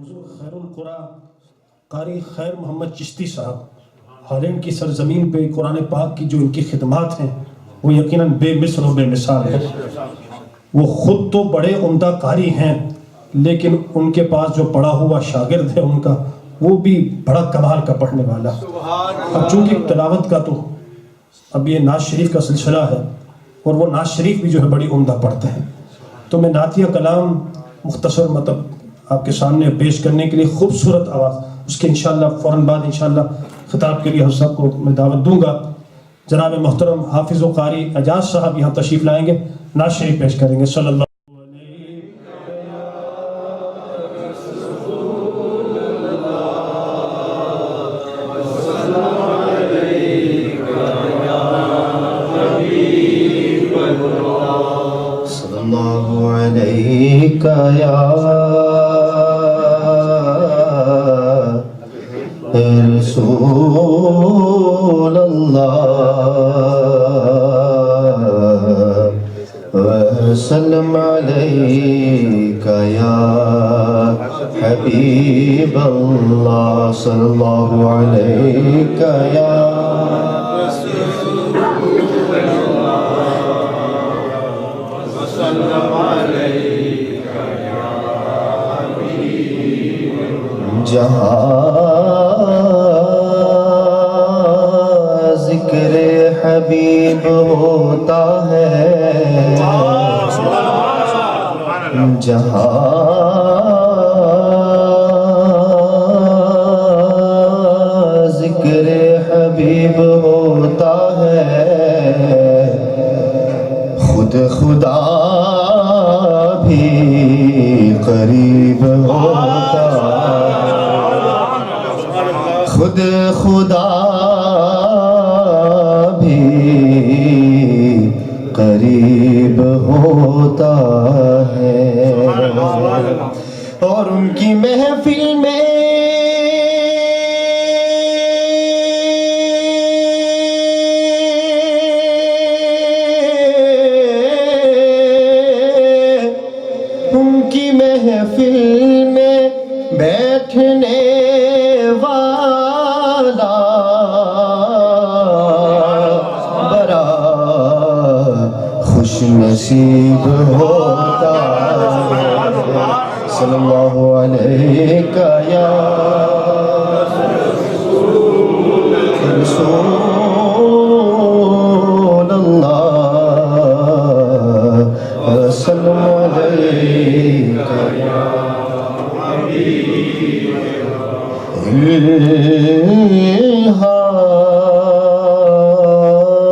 حضور خیر القرآ قاری خیر محمد چشتی صاحب ہالینڈ کی سرزمین پہ قرآن پاک کی جو ان کی خدمات ہیں وہ یقیناً بے مثل و بے مثال ہیں۔ وہ خود تو بڑے عمدہ قاری ہیں لیکن ان کے پاس جو پڑھا ہوا شاگرد ہے ان کا وہ بھی بڑا کمال کا پڑھنے والا۔ اب چونکہ تلاوت کا تو اب یہ نعت شریف کا سلسلہ ہے اور وہ نعت شریف بھی جو ہے بڑی عمدہ پڑھتے ہیں، تو میں نعتیہ کلام مختصر مطلب آپ کے سامنے پیش کرنے کے لیے خوبصورت آواز، اس کے انشاءاللہ فوراً بعد انشاءاللہ خطاب کے لیے حضرت صاحب کو میں دعوت دوں گا۔ جناب محترم حافظ و قاری اعجاز صاحب یہاں تشریف لائیں گے، نعت شریف پیش کریں گے۔ صلی اللہ رسول اللہ وسلم علیک یا حبیب اللہ صلی اللہ علیک یا رسول اللہ وسلم علیک یا حبیب اللہ۔ جہاں ذکر حبیب ہوتا ہے، جہاں ذکر حبیب ہوتا ہے، خود خدا بھی قریب ہوتا ہے، خود خدا قریب ہوتا ہے، اور ان کی محفل میں بیٹھنے والا بڑا خوش نصیب ہوتا ہے۔ صلی اللہ علیہ یا رسول اللہ وسلم علیہ یا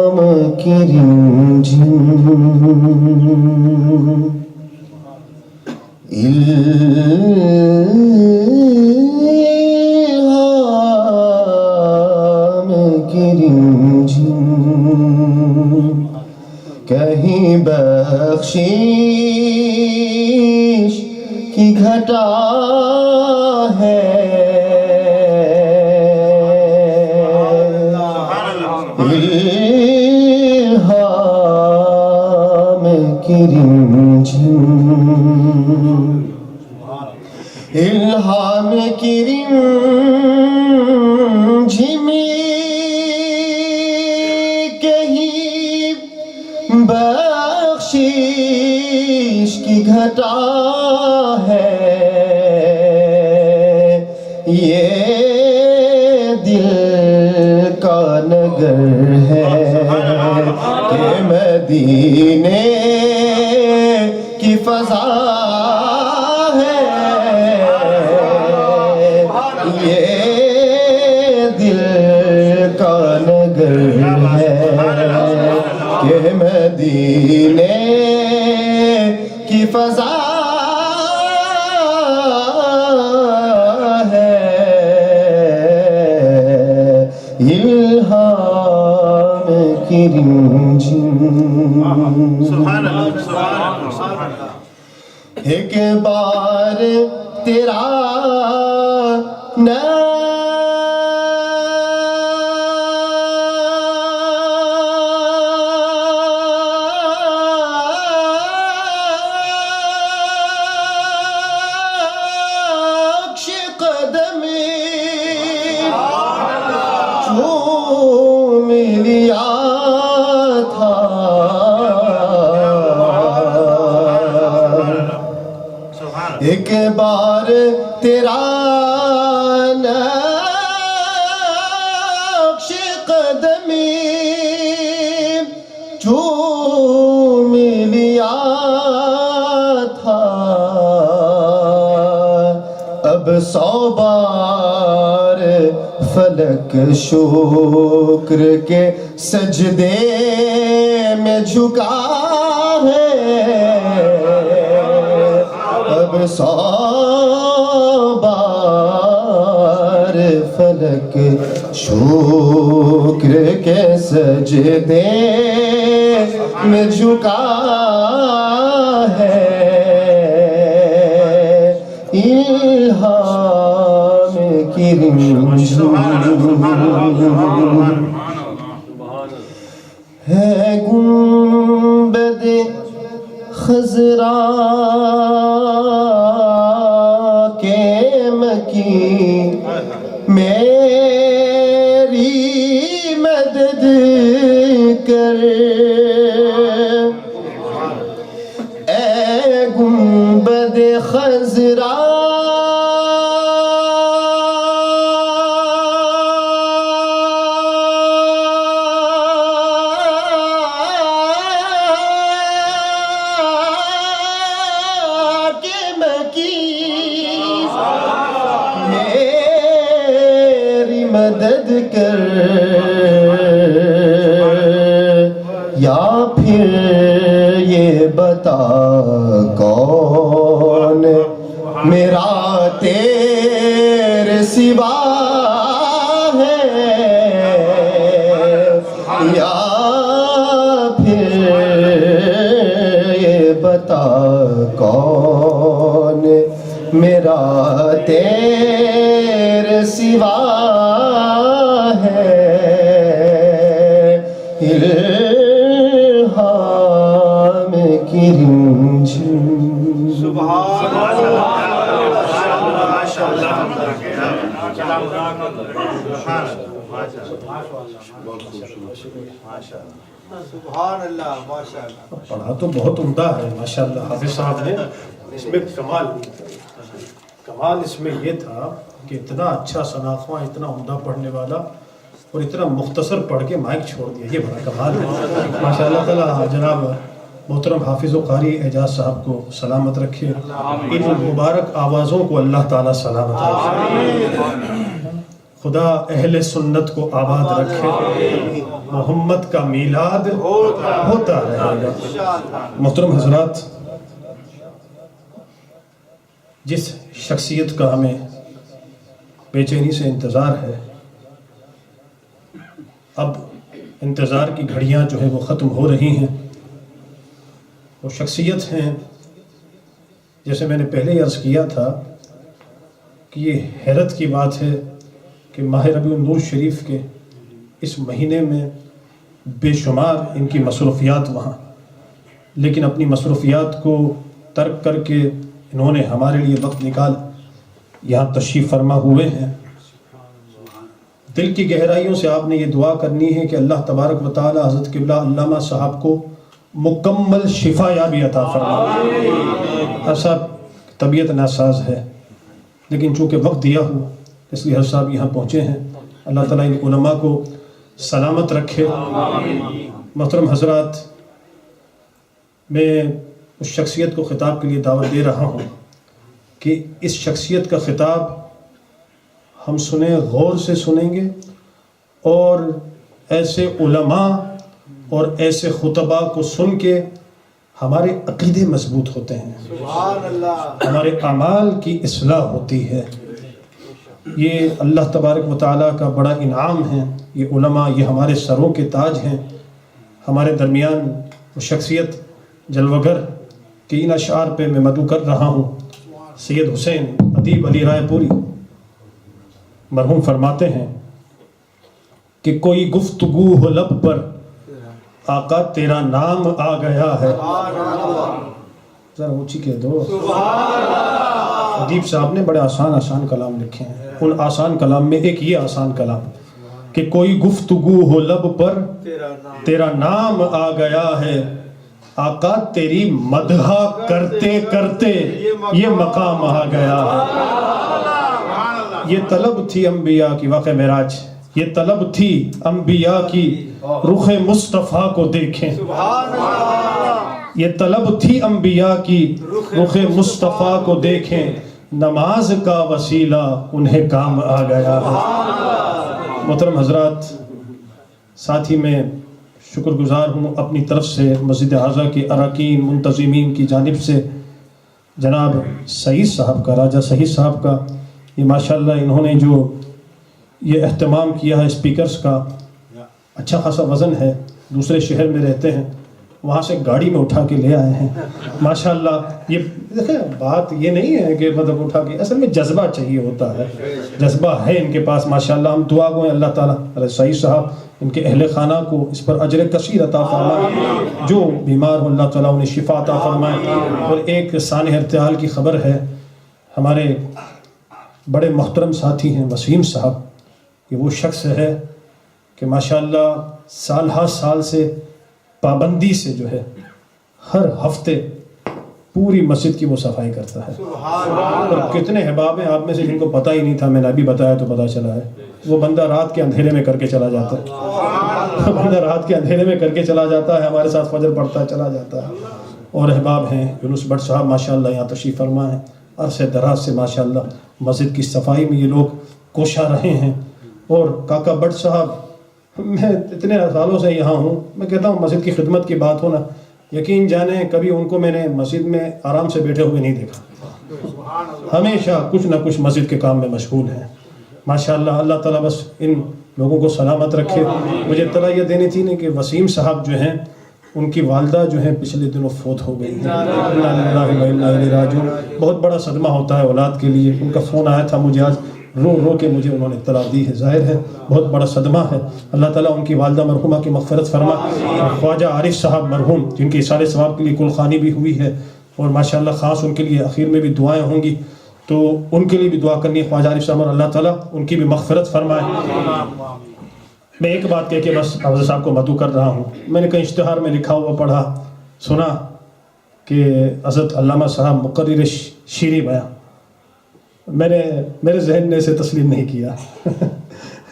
الہام کی رنجھن، الہام کی رنجھن، کہیں بخشش کی گھٹا ہے، الہام کی رنجھن، الہام کی رنجھن، کہیں بخشش کی گھٹا ہے، یہ دل کا نگر ہے کہ مدینے کی فضا ہے، یہ دل کا نگر ہے کہ مدینے کی فضا الہام کی رنجھن۔ ایک بار تیرا ایک بار تیرا نقش قدمی چوم لیا تھا، اب 100 بار فلک شکر کے سجدے میں جھکا ہے، اب 100 بار فلک شکر کے سجدے میں جھکا ہے، الہام کی رمجھم ہے گنبد خضرا کے مکی، میری مدد کر، اے گنبد خضرا مدد کر، یا پھر یہ بتا کون میرا تیرے سوا ہے، یا پھر یہ بتا کون میرا تیرے سوا ہے، الہام کی رمجھم۔ سبحان اللہ، ماشاءاللہ، سبحان اللہ، ماشاءاللہ۔ پڑھا تو بہت عمدہ ہے ماشاءاللہ حافظ صاحب نے، اس میں کمال اس میں یہ تھا کہ اتنا اچھا شناخواں، اتنا عمدہ پڑھنے والا اور اتنا مختصر پڑھ کے مائک چھوڑ دیا، یہ بڑا کمال ہے ماشاءاللہ تعالیٰ۔ جناب محترم حافظ و قاری اعجاز صاحب کو سلامت رکھے، ان مبارک آوازوں کو اللہ تعالیٰ سلامت رکھے، خدا اہل سنت کو آباد رکھے، محمد کا میلاد ہوتا رہے گا۔ محترم حضرات، جس شخصیت کا ہمیں بے چینی سے انتظار ہے، اب انتظار کی گھڑیاں جو ہے وہ ختم ہو رہی ہیں، وہ شخصیت ہیں جیسے میں نے پہلے ہی عرض کیا تھا کہ یہ حیرت کی بات ہے کہ ماہ ربیع النور شریف کے اس مہینے میں بے شمار ان کی مصروفیات وہاں، لیکن اپنی مصروفیات کو ترک کر کے انہوں نے ہمارے لیے وقت نکال یہاں تشریف فرما ہوئے ہیں۔ دل کی گہرائیوں سے آپ نے یہ دعا کرنی ہے کہ اللہ تبارک و تعالی حضرت قبلہ علامہ صاحب کو مکمل شفا یابی عطا فرمائے۔ صاحب طبیعت ناساز ہے، لیکن چونکہ وقت دیا ہوا اس لیے حضرت صاحب یہاں پہنچے ہیں، اللہ تعالیٰ ان علماء کو سلامت رکھے۔ محترم حضرات، میں اس شخصیت کو خطاب کے لیے دعوت دے رہا ہوں کہ اس شخصیت کا خطاب ہم سنیں، غور سے سنیں گے، اور ایسے علماء اور ایسے خطباء کو سن کے ہمارے عقیدے مضبوط ہوتے ہیں، سبحان اللہ، ہمارے اعمال کی اصلاح ہوتی ہے۔ یہ اللہ تبارک و تعالیٰ کا بڑا انعام ہے، یہ علماء، یہ ہمارے سروں کے تاج ہیں۔ ہمارے درمیان وہ شخصیت جلوگر کہ ان اشعار پہ میں مدعو کر رہا ہوں۔ سید حسین ادیب علی رائے پوری مرحوم فرماتے ہیں کہ کوئی گفتگو ہو لب پر آقا تیرا نام آ گیا ہے۔ ذرا اونچی کہہ دو۔ ادیب صاحب نے بڑے آسان کلام لکھے ہیں، ان آسان کلام میں ایک یہ آسان کلام کہ کوئی گفتگو ہو لب پر تیرا نام آ گیا ہے، آقا تیری مدح کرتے کرتے یہ مقام آ گیا. یہ طلب تھی انبیاء کی، واقع معراج، یہ طلب تھی انبیاء کی رخ مصطفیٰ کو دیکھیں. یہ طلب تھی انبیاء کی رخ مصطفیٰ کو دیکھیں، نماز کا وسیلہ انہیں کام آ گیا. محترم حضرات، ساتھ ہی میں شکر گزار ہوں اپنی طرف سے مسجد اعظہ کے اراکین منتظمین کی جانب سے، جناب سعید صاحب کا، راجہ سعید صاحب کا. یہ ماشاءاللہ انہوں نے جو یہ اہتمام کیا ہے اسپیکرز کا، اچھا خاصا وزن ہے، دوسرے شہر میں رہتے ہیں، وہاں سے گاڑی میں اٹھا کے لے آئے ہیں ماشاءاللہ. یہ دیکھیں بات یہ نہیں ہے کہ مطلب اٹھا کے، اصل میں جذبہ چاہیے ہوتا ہے، جذبہ ہے ان کے پاس ماشاءاللہ. ہم دعا گو ہیں اللہ تعالیٰ سعید صاحب ان کے اہل خانہ کو اس پر اجر کثیر عطا فرمائے، جو بیمار ہو اللہ تعالیٰ انہیں شفا عطا فرمائے. اور ایک سانح ارتحال کی خبر ہے، ہمارے بڑے محترم ساتھی ہیں وسیم صاحب، یہ وہ شخص ہے کہ ماشاءاللہ سال ہر سال سے پابندی سے جو ہے ہر ہفتے پوری مسجد کی وہ صفائی کرتا ہے. اور کتنے احباب ہیں آپ میں سے جن کو پتہ ہی نہیں تھا، میں نے ابھی بتایا تو پتہ چلا ہے. وہ بندہ رات کے اندھیرے میں کر کے چلا جاتا ہے، بندہ رات کے اندھیرے میں کر کے چلا جاتا ہے، ہمارے ساتھ فجر پڑھتا چلا جاتا ہے. اور احباب ہیں یونس بٹ صاحب ماشاءاللہ یہاں تشریف فرما ہیں، عرصہ دراز سے ماشاءاللہ مسجد کی صفائی میں یہ لوگ کوشاں رہے ہیں. اور کاکا بٹ صاحب، میں اتنے سالوں سے یہاں ہوں، میں کہتا ہوں مسجد کی خدمت کی بات ہو نا، یقین جانیں کبھی ان کو میں نے مسجد میں آرام سے بیٹھے ہوئے نہیں دیکھا، ہمیشہ کچھ نہ کچھ مسجد کے کام میں مشغول ہیں ماشاءاللہ. اللہ تعالیٰ بس ان لوگوں کو سلامت رکھے. مجھے اطلاع یہ دینی تھی کہ وسیم صاحب جو ہیں ان کی والدہ جو ہیں پچھلے دنوں فوت ہو گئی ہیں. انا للہ و انا الیہ راجعون. بہت بڑا صدمہ ہوتا ہے اولاد کے لیے. ان کا فون آیا تھا مجھے آج، رو رو کے مجھے انہوں نے اطلاع دی ہے. ظاہر ہے بہت بڑا صدمہ ہے. اللہ تعالیٰ ان کی والدہ مرحومہ کی مغفرت فرما. خواجہ عارف صاحب مرحوم جن کی اثار ثواب کے لیے کلخانی بھی ہوئی ہے، اور ماشاءاللہ خاص ان کے لیے اخیر میں بھی دعائیں ہوں گی، تو ان کے لیے بھی دعا کرنی ہے خواجہ عارف صاحب، اور اللہ تعالیٰ ان کی بھی مغفرت فرمائے. میں ایک بات کہہ کے بس حافظ صاحب کو مدعو کر رہا ہوں. میں نے کہیں اشتہار میں لکھا ہوا پڑھا سنا کہ حضرت علامہ صاحب مقرر شیریں بیان، میرے ذہن نے اسے تسلیم نہیں کیا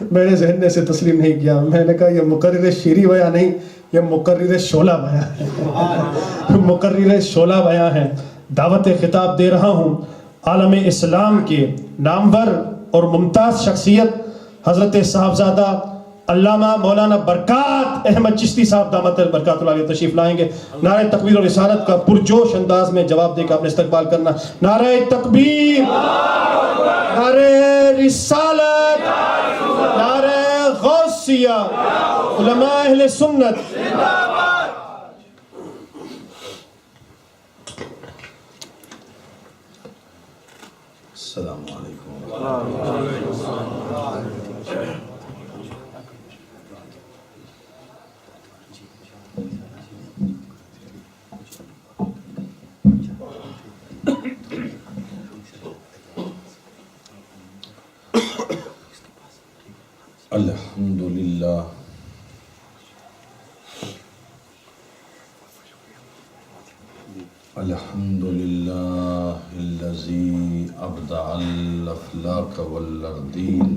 میرے ذہن نے اسے تسلیم نہیں کیا. میں نے کہا یہ مقرر شیریں بیان نہیں، یہ مقرر شعلہ بیان ہے مقرر شعلہ بیان ہے. دعوت خطاب دے رہا ہوں عالم اسلام کے نامور اور ممتاز شخصیت حضرت صاحبزادہ علامہ مولانا برکات احمد چشتی صاحب دامت برکات اللہ تشریف لائیں گے. نعرہ تکبیر اور رسالت کا پرجوش انداز میں جواب دے کے آپ نے استقبال کرنا. نعرہ تکبیر، نعرہ رسالت، نعرہ غوثیہ، علماء اہل سنت. السلام علیکم. الحمدللہ الحمدللہ الذی ابدع الافلاک والاردین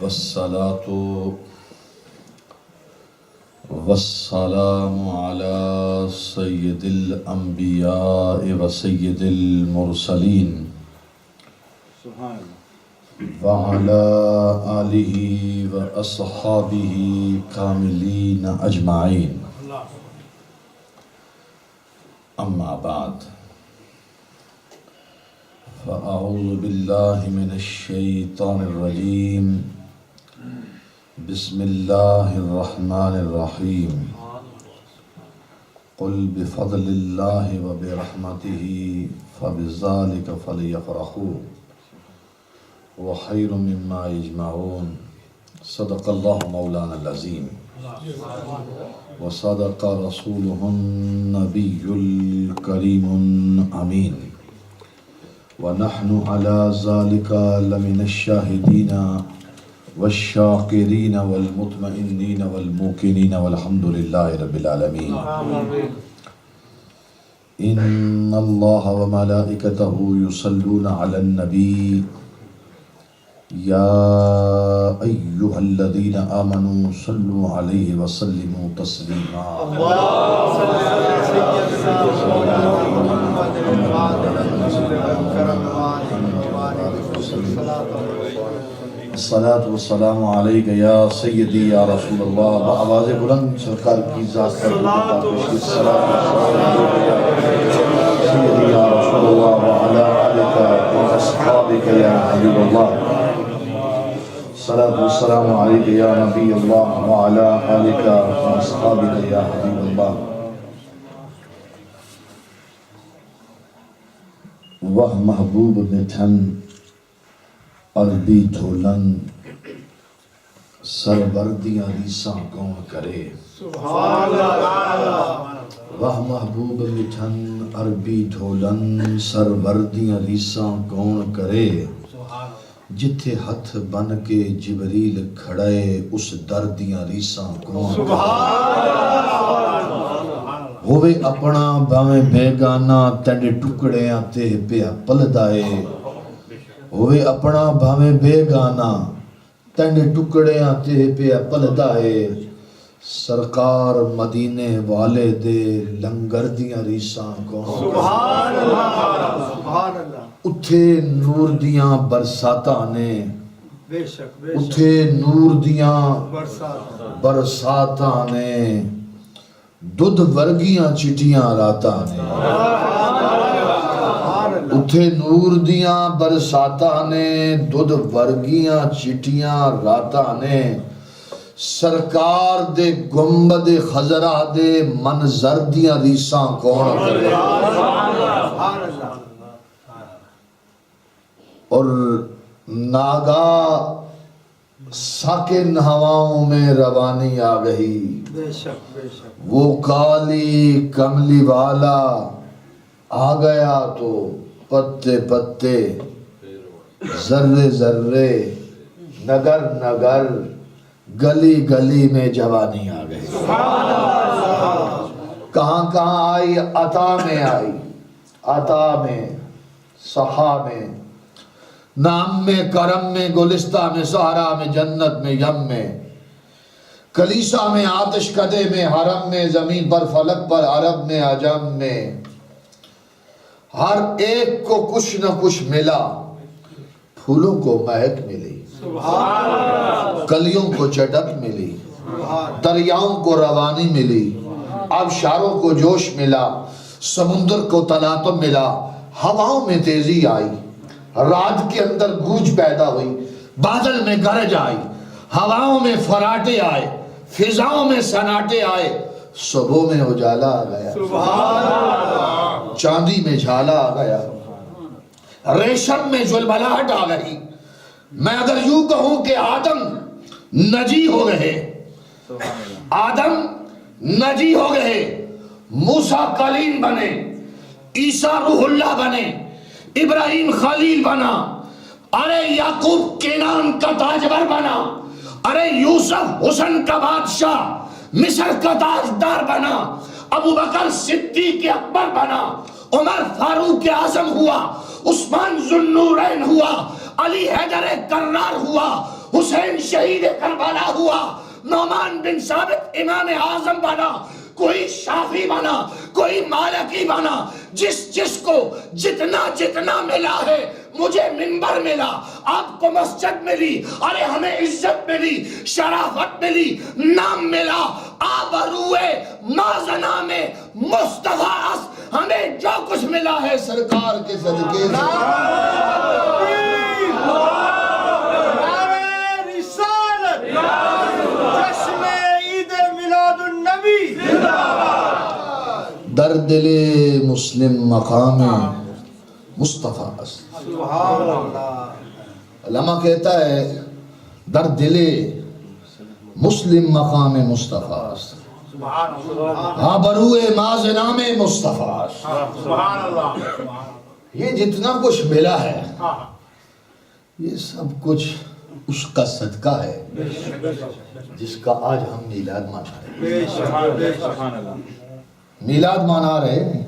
والصلاة والسلام علی سید الانبیاء و سید المرسلین وعلى آله وأصحابه كاملين أجمعين. أما بعد، فأعوذ بالله من الشيطان الرجيم. بسم الله الرحمن الرحيم. قل بفضل الله وبرحمته فبذلك فليفرحوا وخير مما يجمعون. صدق الله مولانا العظيم وصدق رسوله النبي الكريم الأمين، ونحن على ذلك لمن الشاهدين والشاکرین والمطمئنین والموقنین والحمد للہ رب العالمین. ان اللہ وملائکتہ یصلون علی النبی یا ایہا الذین آمنوا صلوا علیہ وسلموا تسلیما. الصلاۃ والسلام علیک یا سیدی یا رسول اللہ. بآواز بلند سرکار کی ذات پر سیدی یا رسول اللہ وعلی آلک واصحابک یا حبیب اللہ. الصلاۃ والسلام علیک یا نبی اللہ وعلی آلک واصحابک یا حبیب اللہ. وہ محبوب مٹھن عربی دھولن سروردیاں ریساں کون کرے. وہ محبوب مٹھن عربی دھولن سروردیاں ریساں کون کرے. جتھے ہتھ بن کے جبریل کھڑے اس دردیاں ریساں کون ہوئے. اپنا باویں بیگانا تینڈے ٹکڑیاں تے پیا پلدائے. ہوئے اپنا بھاویں بیگانا تینڈے ٹکڑیاں تے پیا پلدائے. سرکار مدینے والے دے لنگر دیاں ریساں کون. سبحان اللہ سبحان اللہ. اتھے نور دیاں برساتاں نے بے شک اتھے نور دیاں برسات برساتاں نے دودھ ورگیاں چٹیاں راتاں نے. اتھے نور دیاں برساتاں نے دودھ ورگیاں چٹیاں راتاں نے. سرکار دے گنبد خضرا دے منظر دیاں ریساں کون کرے. اور ناگا ساکن ہواؤں میں روانی آ گئی. بے شک بے شک. وہ کالی کملی والا آ گیا تو پتے پتے ذرے ذرے نگر نگر گلی گلی میں جوانی آ گئی. کہاں کہاں آئی. عطا میں آئی. عطا میں صحا میں نام میں کرم میں گلستہ میں سہرا میں جنت میں یم میں کلیسا میں آتش کدے میں حرم میں زمین پر فلک پر عرب میں عجم میں. ہر ایک کو کچھ نہ کچھ ملا. پھولوں کو مہک ملی. کلیوں کو چٹک ملی. دریاؤں کو روانی ملی. آبشاروں کو جوش ملا. سمندر کو تلاطم ملا. ہواؤں میں تیزی آئی. رات کے اندر گونج پیدا ہوئی. بادل میں گرج آئی. ہواؤں میں فراٹے آئے. فضاؤں میں سناٹے آئے. صبح میں اجالا آ گیا. چاندی میں جھالا آ گیا. ریشم میں جلبلاہٹ آ گئی. میں اگر یوں کہوں کہ آدم نجی ہو گئے. آدم نجی ہو گئے. موسیٰ کلیم بنے. عیسیٰ روح اللہ بنے. ابراہیم خلیل بنا. ارے یعقوب کینان کا تاجور بنا. ارے یوسف حسن کا بادشاہ مصر کا تاجدار بنا. ابو بکر صدیق اکبر بنا. عمر فاروق اعظم ہوا. عثمان ذوالنورین ہوا. علی حیدر کرار ہوا. حسین شہید کربلا ہوا. نعمان بن ثابت امام اعظم بنا. کوئی شافی بنا. کوئی مالکی بنا. جس کو جتنا جتنا ملا ہے. مجھے منبر ملا. آپ کو مسجد ملی. ارے ہمیں عزت ملی. شرافت ملی. نام ملا. آبروئے مازنا میں مصطفیٰ اس ہمیں جو کچھ ملا ہے سرکار کے صدقے سے. در دل مسلم مقام مصطفیٰ. علامہ کہتا ہے در دل مسلم مقام مصطفیٰ. ہاں بروئے مازنام مصطفیٰ. یہ جتنا کچھ ملا ہے یہ سب کچھ اس کا صدقہ ہے جس کا آج ہم میلاد منا رہے ہیں. بے شک بے شک میلاد منا رہے ہیں.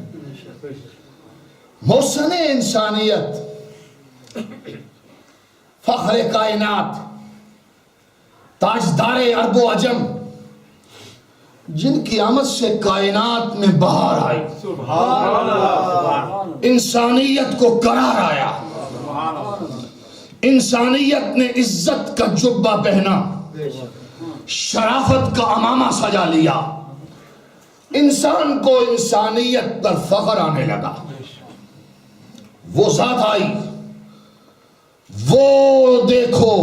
محسن انسانیت، فخر کائنات، تاجدار عرب و عجم، جن کی آمد سے کائنات میں بہار آئی، انسانیت کو قرار آیا، انسانیت نے عزت کا جبہ پہنا، شرافت کا عمامہ سجا لیا، انسان کو انسانیت پر فخر آنے لگا. وہ ذات آئی، وہ دیکھو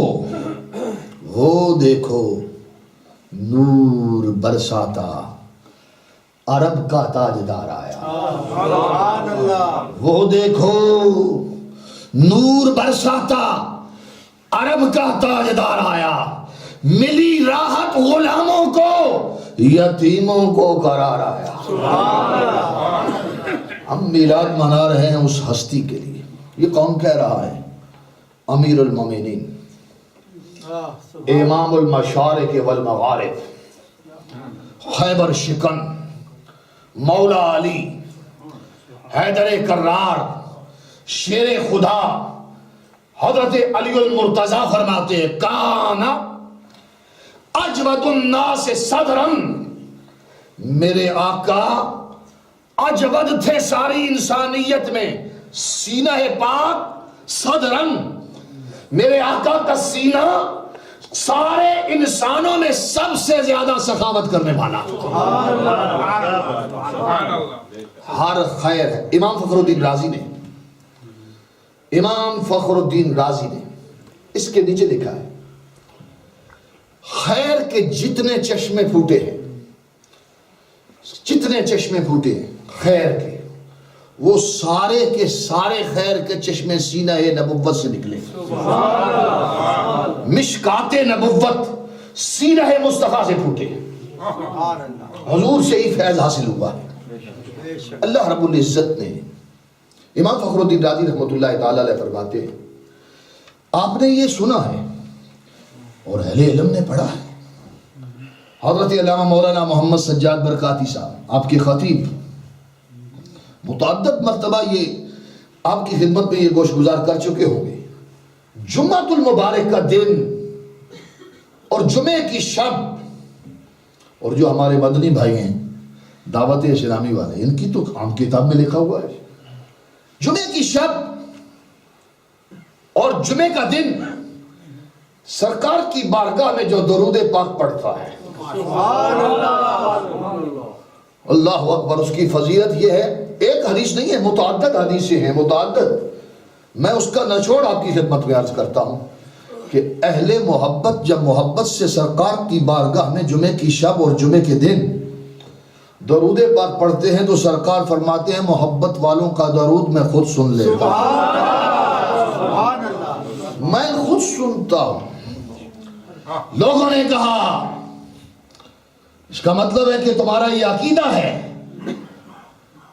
نور برساتا عرب کا تاجدار آیا. سبحان اللہ وہ دیکھو نور برساتا عرب کا تاجدار آیا. ملی راحت غلاموں کو، یتیموں کو قرار آیا. ہم میلاد منا رہے ہیں اس ہستی کے لیے. یہ کون کہہ رہا ہے؟ امیر المومنین، امام المشارق والمغارب، خیبر شکن، مولا علی، حیدر کرار، شیر خدا، حضرت علی المرتضی فرماتے ہیں کانا اجود الناس صدرن، میرے آقا اجود تھے ساری انسانیت میں، سینہ پاک صدرن، میرے آقا کا سینہ سارے انسانوں میں سب سے زیادہ سخاوت کرنے والا. ہر خیر ہے. امام فخر الدین رازی نے اس کے نیچے لکھا ہے خیر کے جتنے چشمے پھوٹے ہیں، جتنے چشمے پھوٹے ہیں خیر کے، وہ سارے کے سارے خیر کے چشمے سینہ نبوت سے نکلے. مشکات نبوت سینہ مصطفیٰ سے پھوٹے. سبحان اللہ حضور سے ہی فیض حاصل ہوا. بے شک اللہ رب العزت نے، امام فخر الدین رازی رحمۃ اللہ تعالی علیہ فرماتے ہیں آپ نے یہ سنا ہے اور اہل علم نے پڑھا ہے. حضرت علامہ مولانا محمد سجاد برکاتی صاحب آپ کے خطیب متعدد مرتبہ یہ آپ کی خدمت میں یہ گوش گزار کر چکے ہوں گے. جمعۃ المبارک کا دن اور جمعے کی شب، اور جو ہمارے مدنی بھائی ہیں دعوت اسلامی والے، ان کی تو عام کتاب میں لکھا ہوا ہے جمعے کی شب اور جمعے کا دن سرکار کی بارگاہ میں جو درود پاک پڑھتا ہے، اللہ اکبر، اس کی فضیلت یہ ہے. ایک حدیث نہیں ہے، متعدد حدیثیں ہیں، متعدد. میں اس کا نچوڑ آپ کی خدمت میں عرض کرتا ہوں کہ اہل محبت جب محبت سے سرکار کی بارگاہ میں جمعے کی شب اور جمعے کے دن درود پاک پڑھتے ہیں تو سرکار فرماتے ہیں محبت والوں کا درود میں خود سن لیتا ہوں، سبحان اللہ میں خود سنتا ہوں. لوگوں نے کہا اس کا مطلب ہے کہ تمہارا یہ عقیدہ ہے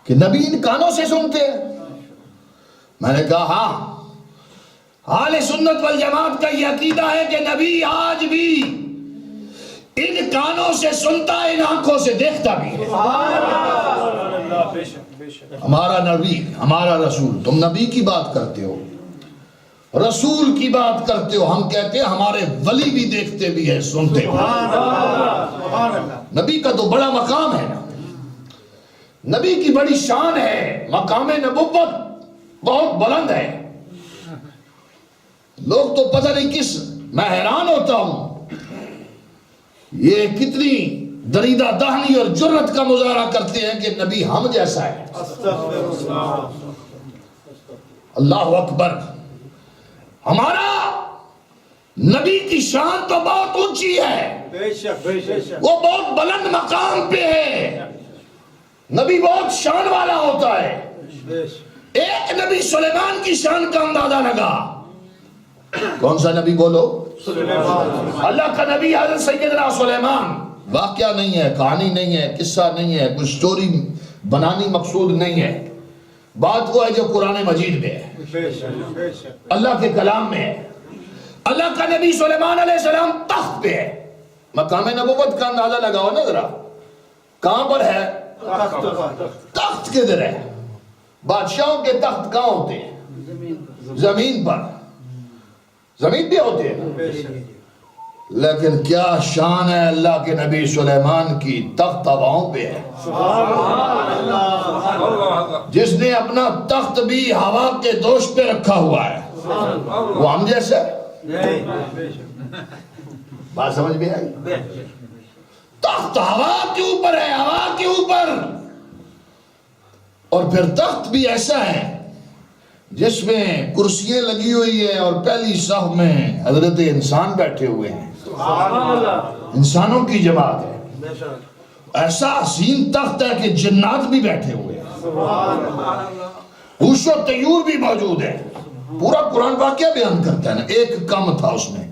کہ نبی ان کانوں سے سنتے ہیں. میں نے کہا ہاں، اہل سنت والجماعت کا یہ عقیدہ ہے کہ نبی آج بھی ان کانوں سے سنتا ہے، ان آنکھوں سے دیکھتا بھی ہے. ہمارا نبی، ہمارا رسول، تم نبی کی بات کرتے ہو، رسول کی بات کرتے ہو، ہم کہتے ہیں ہمارے ولی بھی دیکھتے بھی ہیں، سنتے بھی ہیں. نبی کا تو بڑا مقام ہے نا، نبی کی بڑی شان ہے، مقام نبوت بہت بلند ہے. لوگ تو پتہ نہیں کس، میں حیران ہوتا ہوں یہ کتنی دریدہ دہنی اور جرت کا مظاہرہ کرتے ہیں کہ نبی ہم جیسا ہے. اللہ اکبر. ہمارا نبی کی شان تو بہت اونچی ہے، بے شک بے شک وہ بہت بلند مقام پہ ہے. نبی بہت شان والا ہوتا ہے. بے شک ایک نبی سلیمان کی شان کا اندازہ لگا. کون سا نبی بولو؟ اللہ کا نبی حضرت سیدنا سلیمان. واقعہ نہیں ہے، کہانی نہیں ہے، قصہ نہیں ہے، کوئی سٹوری بنانی مقصود نہیں ہے. بات وہ ہے جو قرآن مجید میں ہے، بے شک بے شک اللہ کے کلام میں ہے. اللہ کا نبی سلیمان علیہ السلام تخت پہ ہے. مقام نبوت کا اندازہ لگاؤ نا ذرا, کہاں پر ہے؟ تخت کدھر ہے؟ بادشاہوں کے تخت کہاں ہوتے ہیں؟ زمین پر, زمین پہ ہوتے ہیں. لیکن کیا شان ہے اللہ کے نبی سلیمان کی, تخت ہواؤں پہ ہے. جس نے اپنا تخت بھی ہوا کے دوش پہ رکھا ہوا ہے, وہ ہم جیسے بات سمجھ میں آئی؟ تخت ہوا کے اوپر ہے, ہوا کے اوپر. اور پھر تخت بھی ایسا ہے جس میں کرسیاں لگی ہوئی ہے اور پہلی صف میں حضرت انسان بیٹھے ہوئے ہیں, انسانوں کی جماعت ہے. ایسا حسین تخت ہے کہ جنات بھی بیٹھے ہوئے ہیں, ہوش و طیور بھی موجود ہے. پورا قرآن واقعہ بیان کرتا ہے نا. ایک کم تھا اس میں,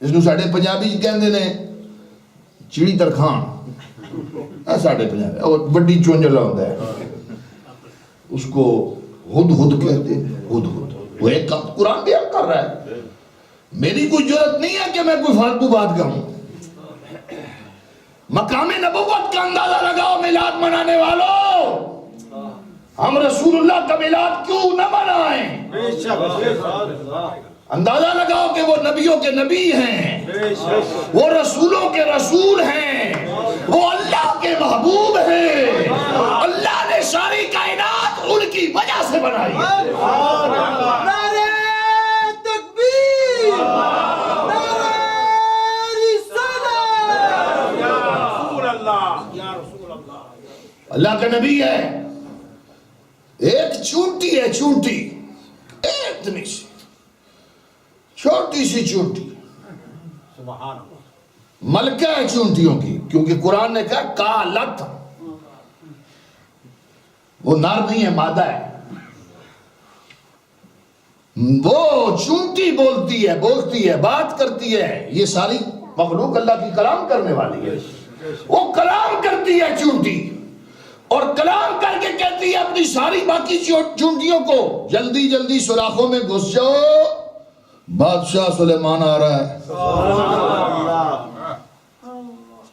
اس نے ساڑھے پنجابی کہندے نے چیڑی ترخان, ساڑھے پنجابی, اور بڑی چونجلا ہوتا ہے, اس کو ہد ہد کہتے ہیں. ہد ہد, وہ ایک کم قرآن بیان کر رہا ہے. میری کوئی جرات نہیں ہے کہ میں کوئی فالتو بات کہوں. مقام نبوت کا اندازہ لگاؤ میلاد منانے والوں. ہم رسول اللہ کا میلاد کیوں نہ منائیں؟ اندازہ لگاؤ کہ وہ نبیوں کے نبی ہیں, وہ رسولوں کے رسول ہیں, وہ اللہ کے محبوب ہیں. اللہ نے ساری کائنات ان کی وجہ سے بنائی ہے. نعرہ تکبیر, نعرہ رسالت. یا رسول اللہ, یا رسول اللہ. اللہ کا نبی ہے. ایک چونٹی ہے, چونٹی اتنی سی, چھوٹی سی چونٹی, سبحان اللہ. ملکہ ہے چونٹیوں کی, کیونکہ قرآن نے کہا کالت, وہ نر نہیں ہے, مادہ ہے. وہ چونٹی بولتی ہے, بولتی ہے, بات کرتی ہے. یہ ساری مخلوق اللہ کی کلام کرنے والی ہے. وہ کلام کرتی ہے چونٹی, اور کلام کر کے کہتی ہے اپنی ساری باقی چونٹیوں کو جلدی جلدی سوراخوں میں گھس جاؤ, بادشاہ سلیمان آ رہا ہے.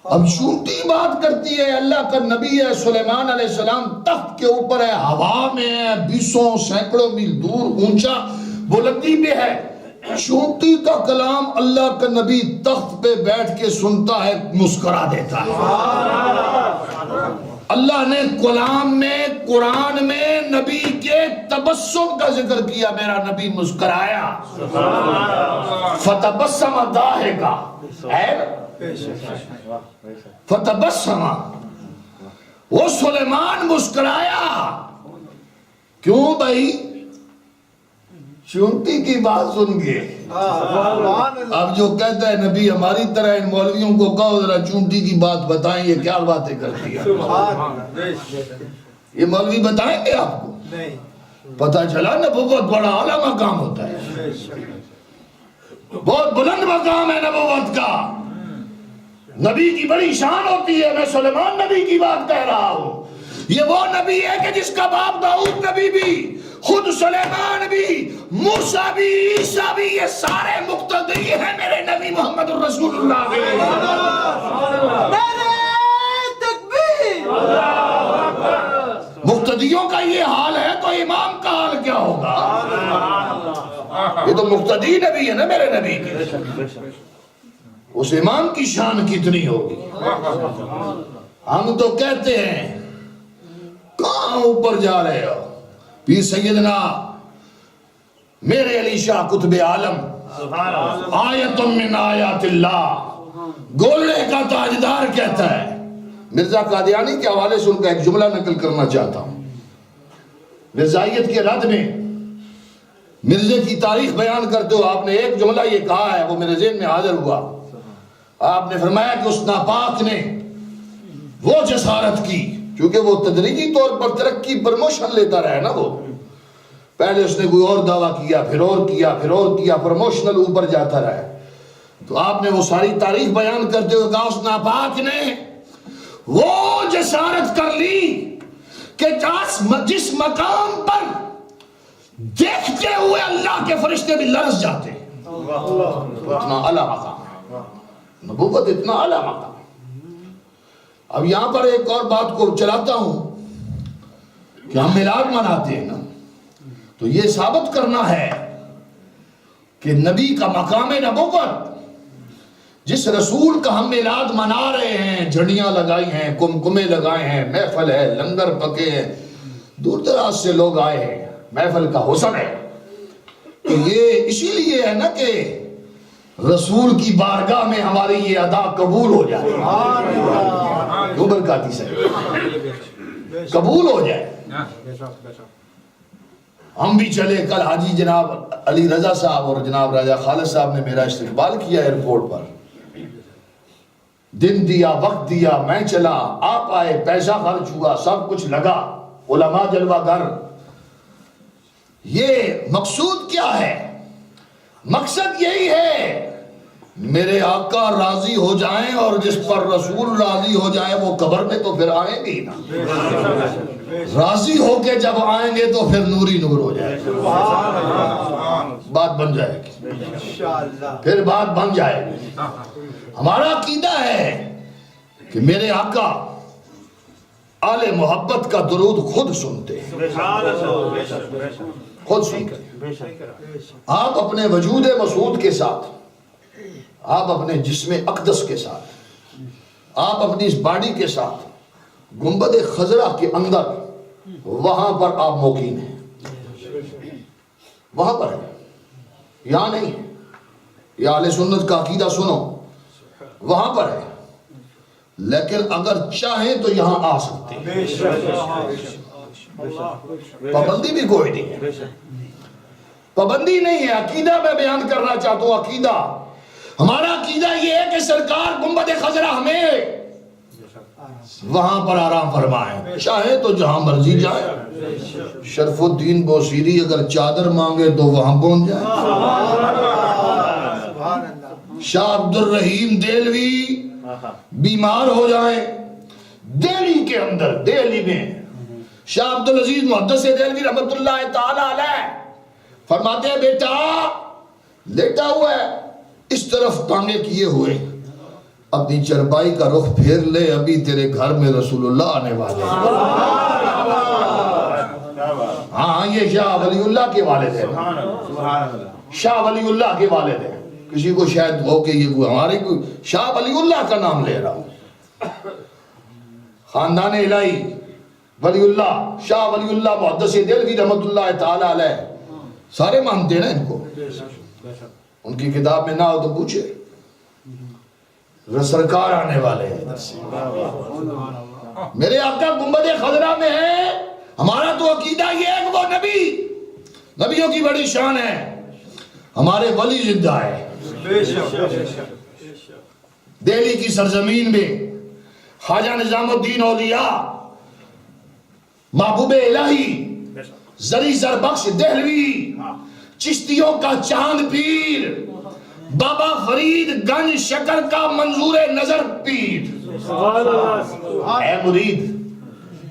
اب چونٹی بات کرتی ہے, اللہ کا نبی ہے سلیمان علیہ السلام تخت کے اوپر ہے, ہوا میں ہے, 20 سینکڑوں میل دور اونچا بلندی پہ ہے. چونٹی کا کلام اللہ کا نبی تخت پہ بیٹھ کے سنتا ہے, مسکرا دیتا ہے. اللہ نے کلام میں, قرآن میں نبی کے تبسم کا ذکر کیا. میرا نبی مسکرایا, فتبسم ضاحکا, فتبسم, وہ سلیمان مسکرایا. کیوں بھائی؟ چونٹی کی بات سن کے. اب جو کہتا ہے نبی ہماری طرح, ان مولویوں کو کہو ذرا چونٹی کی بات بتائیں, یہ کیا باتیں کرتی ہے. یہ مولوی بتائیں گے آپ کو؟ پتہ چلا نبوت بڑا اعلیٰ مقام ہوتا ہے, بہت بلند مقام ہے نبوت کا. نبی کی بڑی شان ہوتی ہے. میں سلیمان نبی کی بات کہہ رہا ہوں. یہ وہ نبی ہے کہ جس کا باپ داؤد نبی بھی, خود سلیمان بھی, موسیٰ بھی, عیسیٰ بھی, یہ سارے مقتدی ہیں میرے نبی محمد الرسول اللہ کے. نعرہ تکبیر. مقتدیوں کا یہ حال ہے تو امام کا حال کیا ہوگا؟ یہ تو مقتدی نبی ہے نا میرے نبی کے. اس امام کی شان کتنی ہوگی. ہم تو کہتے ہیں کہاں اوپر جا رہے ہو؟ پیر سیدنا میرے علی شاہ قطب عالم, آیت من آیات اللہ, گولڑے کا تاجدار کہتا ہے. مرزا قادیانی کے حوالے سے ان کا ایک جملہ نقل کرنا چاہتا ہوں. مرزائیت کے رد میں مرزے کی تاریخ بیان کرتے ہو آپ نے ایک جملہ یہ کہا ہے, وہ میرے ذہن میں حاضر ہوا. آپ نے فرمایا کہ اس ناپاک نے وہ جسارت کی, چونکہ وہ تدریجی طور پر ترقی پرموشن لیتا رہا نا. وہ پہلے اس نے کوئی اور دعویٰ کیا, پھر اور کیا, پھر اور کیا, پرموشنل اوپر جاتا رہا. تو آپ نے وہ ساری تاریخ بیان کرتے ہوئے کہا اس ناپاک نے وہ جسارت کر لی کہ جس مقام پر دیکھتے ہوئے اللہ کے فرشتے بھی لرز جاتے. اتنا اعلیٰ مقام ہے نبوت، اتنا اعلیٰ مقام. اب یہاں پر ایک اور بات کو چلاتا ہوں کہ ہم میلاد مناتے ہیں نا، تو یہ ثابت کرنا ہے کہ نبی کا مقام نبوت، جس رسول کا ہم میلاد منا رہے ہیں، جھڑیاں لگائی ہیں، کمکمے لگائے ہیں، محفل ہے، لنگر پکے ہیں، دور دراز سے لوگ آئے ہیں، محفل کا حسن ہے. تو یہ اسی لیے ہے نا کہ رسول کی بارگاہ میں ہماری یہ ادا قبول ہو جائے، کیوں برکاتی سے قبول ہو جائے. ہم بھی چلے، کل حاجی جناب علی رضا صاحب اور جناب راجہ خالد صاحب نے میرا استقبال کیا ایئرپورٹ پر، دن دیا، وقت دیا، میں چلا، آپ آئے، پیسہ خرچ ہوا، سب کچھ لگا، علماء جلوہ گر. یہ مقصود کیا ہے؟ مقصد یہی ہے میرے آقا راضی ہو جائیں، اور جس پر رسول راضی ہو جائے وہ قبر میں تو پھر آئیں گے ہی نا. راضی ہو کے جب آئیں گے تو پھر نوری نور ہو جائے گا، بات بن جائے گی، پھر بات بن جائے گی. ہمارا عقیدہ ہے کہ میرے آقا آل محبت کا درود خود سنتے ہیں، خود سنتے ہیں. آپ اپنے وجود مسعود کے ساتھ، آپ اپنے جسم اقدس کے ساتھ، آپ اپنی اس باڈی کے ساتھ گنبد خضرا کے اندر، وہاں پر آپ موقین ہیں، وہاں پر ہے، یہاں نہیں. یہ اہل سنت کا عقیدہ سنو، وہاں پر ہے، لیکن اگر چاہیں تو یہاں آ سکتے ہیں، پابندی بھی کوئی نہیں ہے، پابندی نہیں ہے. عقیدہ میں بیان کرنا چاہتا ہوں، عقیدہ ہمارا عقیدہ یہ ہے کہ سرکار گنبد خضرا ہمیں وہاں پر آرام فرمائیں، چاہے تو جہاں مرضی جائے. شرف الدین بوصیری اگر چادر مانگے تو وہاں پہنچ جائے. شاہ عبد الرحیم دہلوی بیمار ہو جائیں دہلی کے اندر، دہلی میں، شاہ عبدالعزیز محدث دہلوی رحمت اللہ تعالی علیہ فرماتے ہیں بیٹا لیٹا ہوا ہے، اس طرف ٹانگیں کیے ہوئے، اپنی چرپائی کا رخ پھیر لے، ابھی تیرے گھر میں رسول اللہ آنے والے ہیں. ہاں یہ شاہ ولی اللہ کے والد ہیں، شاہ ولی اللہ کے والد ہیں. کسی کو شاید ہو کہ یہ ہمارے کوئی شاہ ولی اللہ کا نام لے رہا ہوں، خاندان الہی ولی اللہ، شاہ ولی اللہ محدث دہلوی رحمت اللہ تعالی علیہ، سارے مانتے ہیں نا ان کو. ان کی کتاب میں نہ ہو تو پوچھے، سرکار آنے والے ہیں. میرے آقا گنبد خضرا میں ہے. ہمارا تو عقیدہ یہ ہے کہ وہ نبی، نبیوں کی بڑی شان ہے، ہمارے ولی زندہ ہے. دہلی کی سرزمین میں خواجہ نظام الدین اولیاء، محبوب الہی، زری زربخش دہلوی، چشتیوں کا چاند پیر، بابا فرید گنج شکر کا منظور نظر پیر، اے مرید،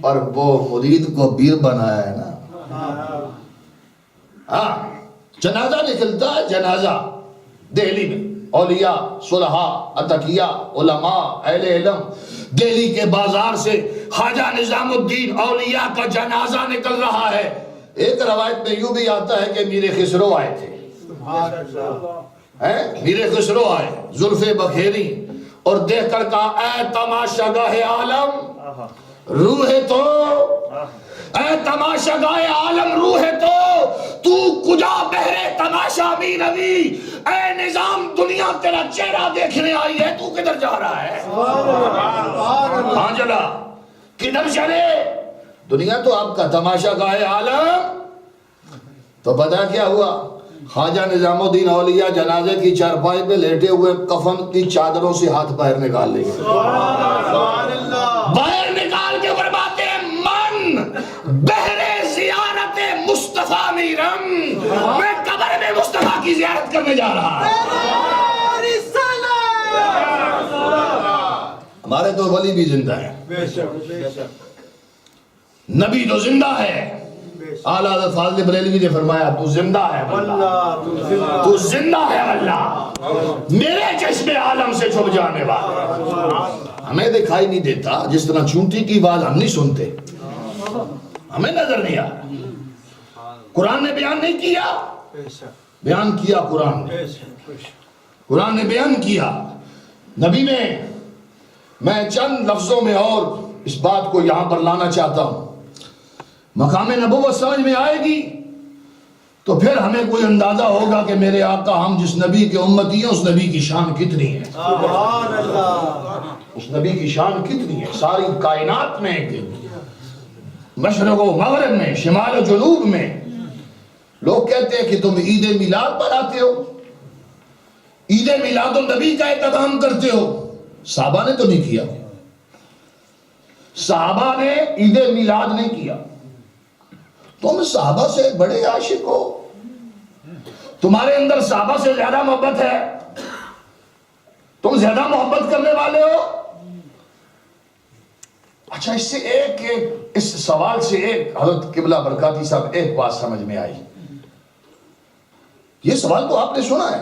اور وہ مرید کو پیر بنایا ہے نا. ہاں جنازہ نکلتا ہے، جنازہ دہلی میں، اولیاء، صلحاء، اتقیاء، علماء، اہل علم، دہلی کے بازار سے خواجہ نظام الدین اولیاء کا جنازہ نکل رہا ہے. ایک روایت میں یوں بھی آتا ہے کہ میر خسرو آئے تھے، میر خسرو آئے، زلف بکھیری، اور دیکھ کر کہا اے تماشا گاہ عالم روح تو، اے تماشا گاہ عالم روح تو کجا بہرے تماشا می روی، اے نظام دنیا تیرا چہرہ دیکھنے آئی ہے، تو کدھر جا رہا ہے؟ ہاں جلا کدھر چلے؟ دنیا تو آپ کا تماشا گاہ عالم. تو پتہ کیا ہوا؟ خواجہ نظام الدین اولیاء جنازے کی چارپائی پہ لیٹے ہوئے کفن کی چادروں سے ہاتھ باہر نکال لیں گے، باہر نکال کے فرماتے ہیں من بہرے زیارت مصطفیٰ میرم، میں قبر میں مصطفیٰ کی زیارت کرنے جا رہا ہوں. ہمارے تو ولی بھی زندہ ہے، نبی تو زندہ ہے، اعلیٰ حضرت فاضل بریلوی نے فرمایا تو زندہ ہے اللہ، تو زندہ ہے اللہ، میرے چشم عالم سے چھپ جانے والا۔ ہمیں دکھائی نہیں دیتا، جس طرح چونٹی کی آواز ہم نہیں سنتے، ہمیں نظر نہیں آ رہا۔ قرآن نے بیان نہیں کیا، بیان کیا قرآن نے، قرآن نے بیان کیا۔ نبی میں چند لفظوں میں اور اس بات کو یہاں پر لانا چاہتا ہوں۔ مقام نبوت سمجھ میں آئے گی تو پھر ہمیں کوئی اندازہ ہوگا کہ میرے آقا ہم جس نبی کے امتی ہیں اس نبی کی شان کتنی ہے، اس نبی کی شان کتنی ہے۔ ساری کائنات میں، مشرق و مغرب میں، شمال و جنوب میں لوگ کہتے ہیں کہ تم عید میلاد پر آتے ہو، عید میلاد النبی کا اہتمام کرتے ہو۔ صحابہ نے تو نہیں کیا، صحابہ نے عید میلاد نہیں کیا۔ تم صحابہ سے بڑے عاشق ہو، تمہارے اندر صحابہ سے زیادہ محبت ہے، تم زیادہ محبت کرنے والے ہو۔ اچھا، اس سے اس سوال سے ایک حضرت قبلہ برکاتی صاحب ایک بات سمجھ میں آئی۔ یہ سوال تو آپ نے سنا ہے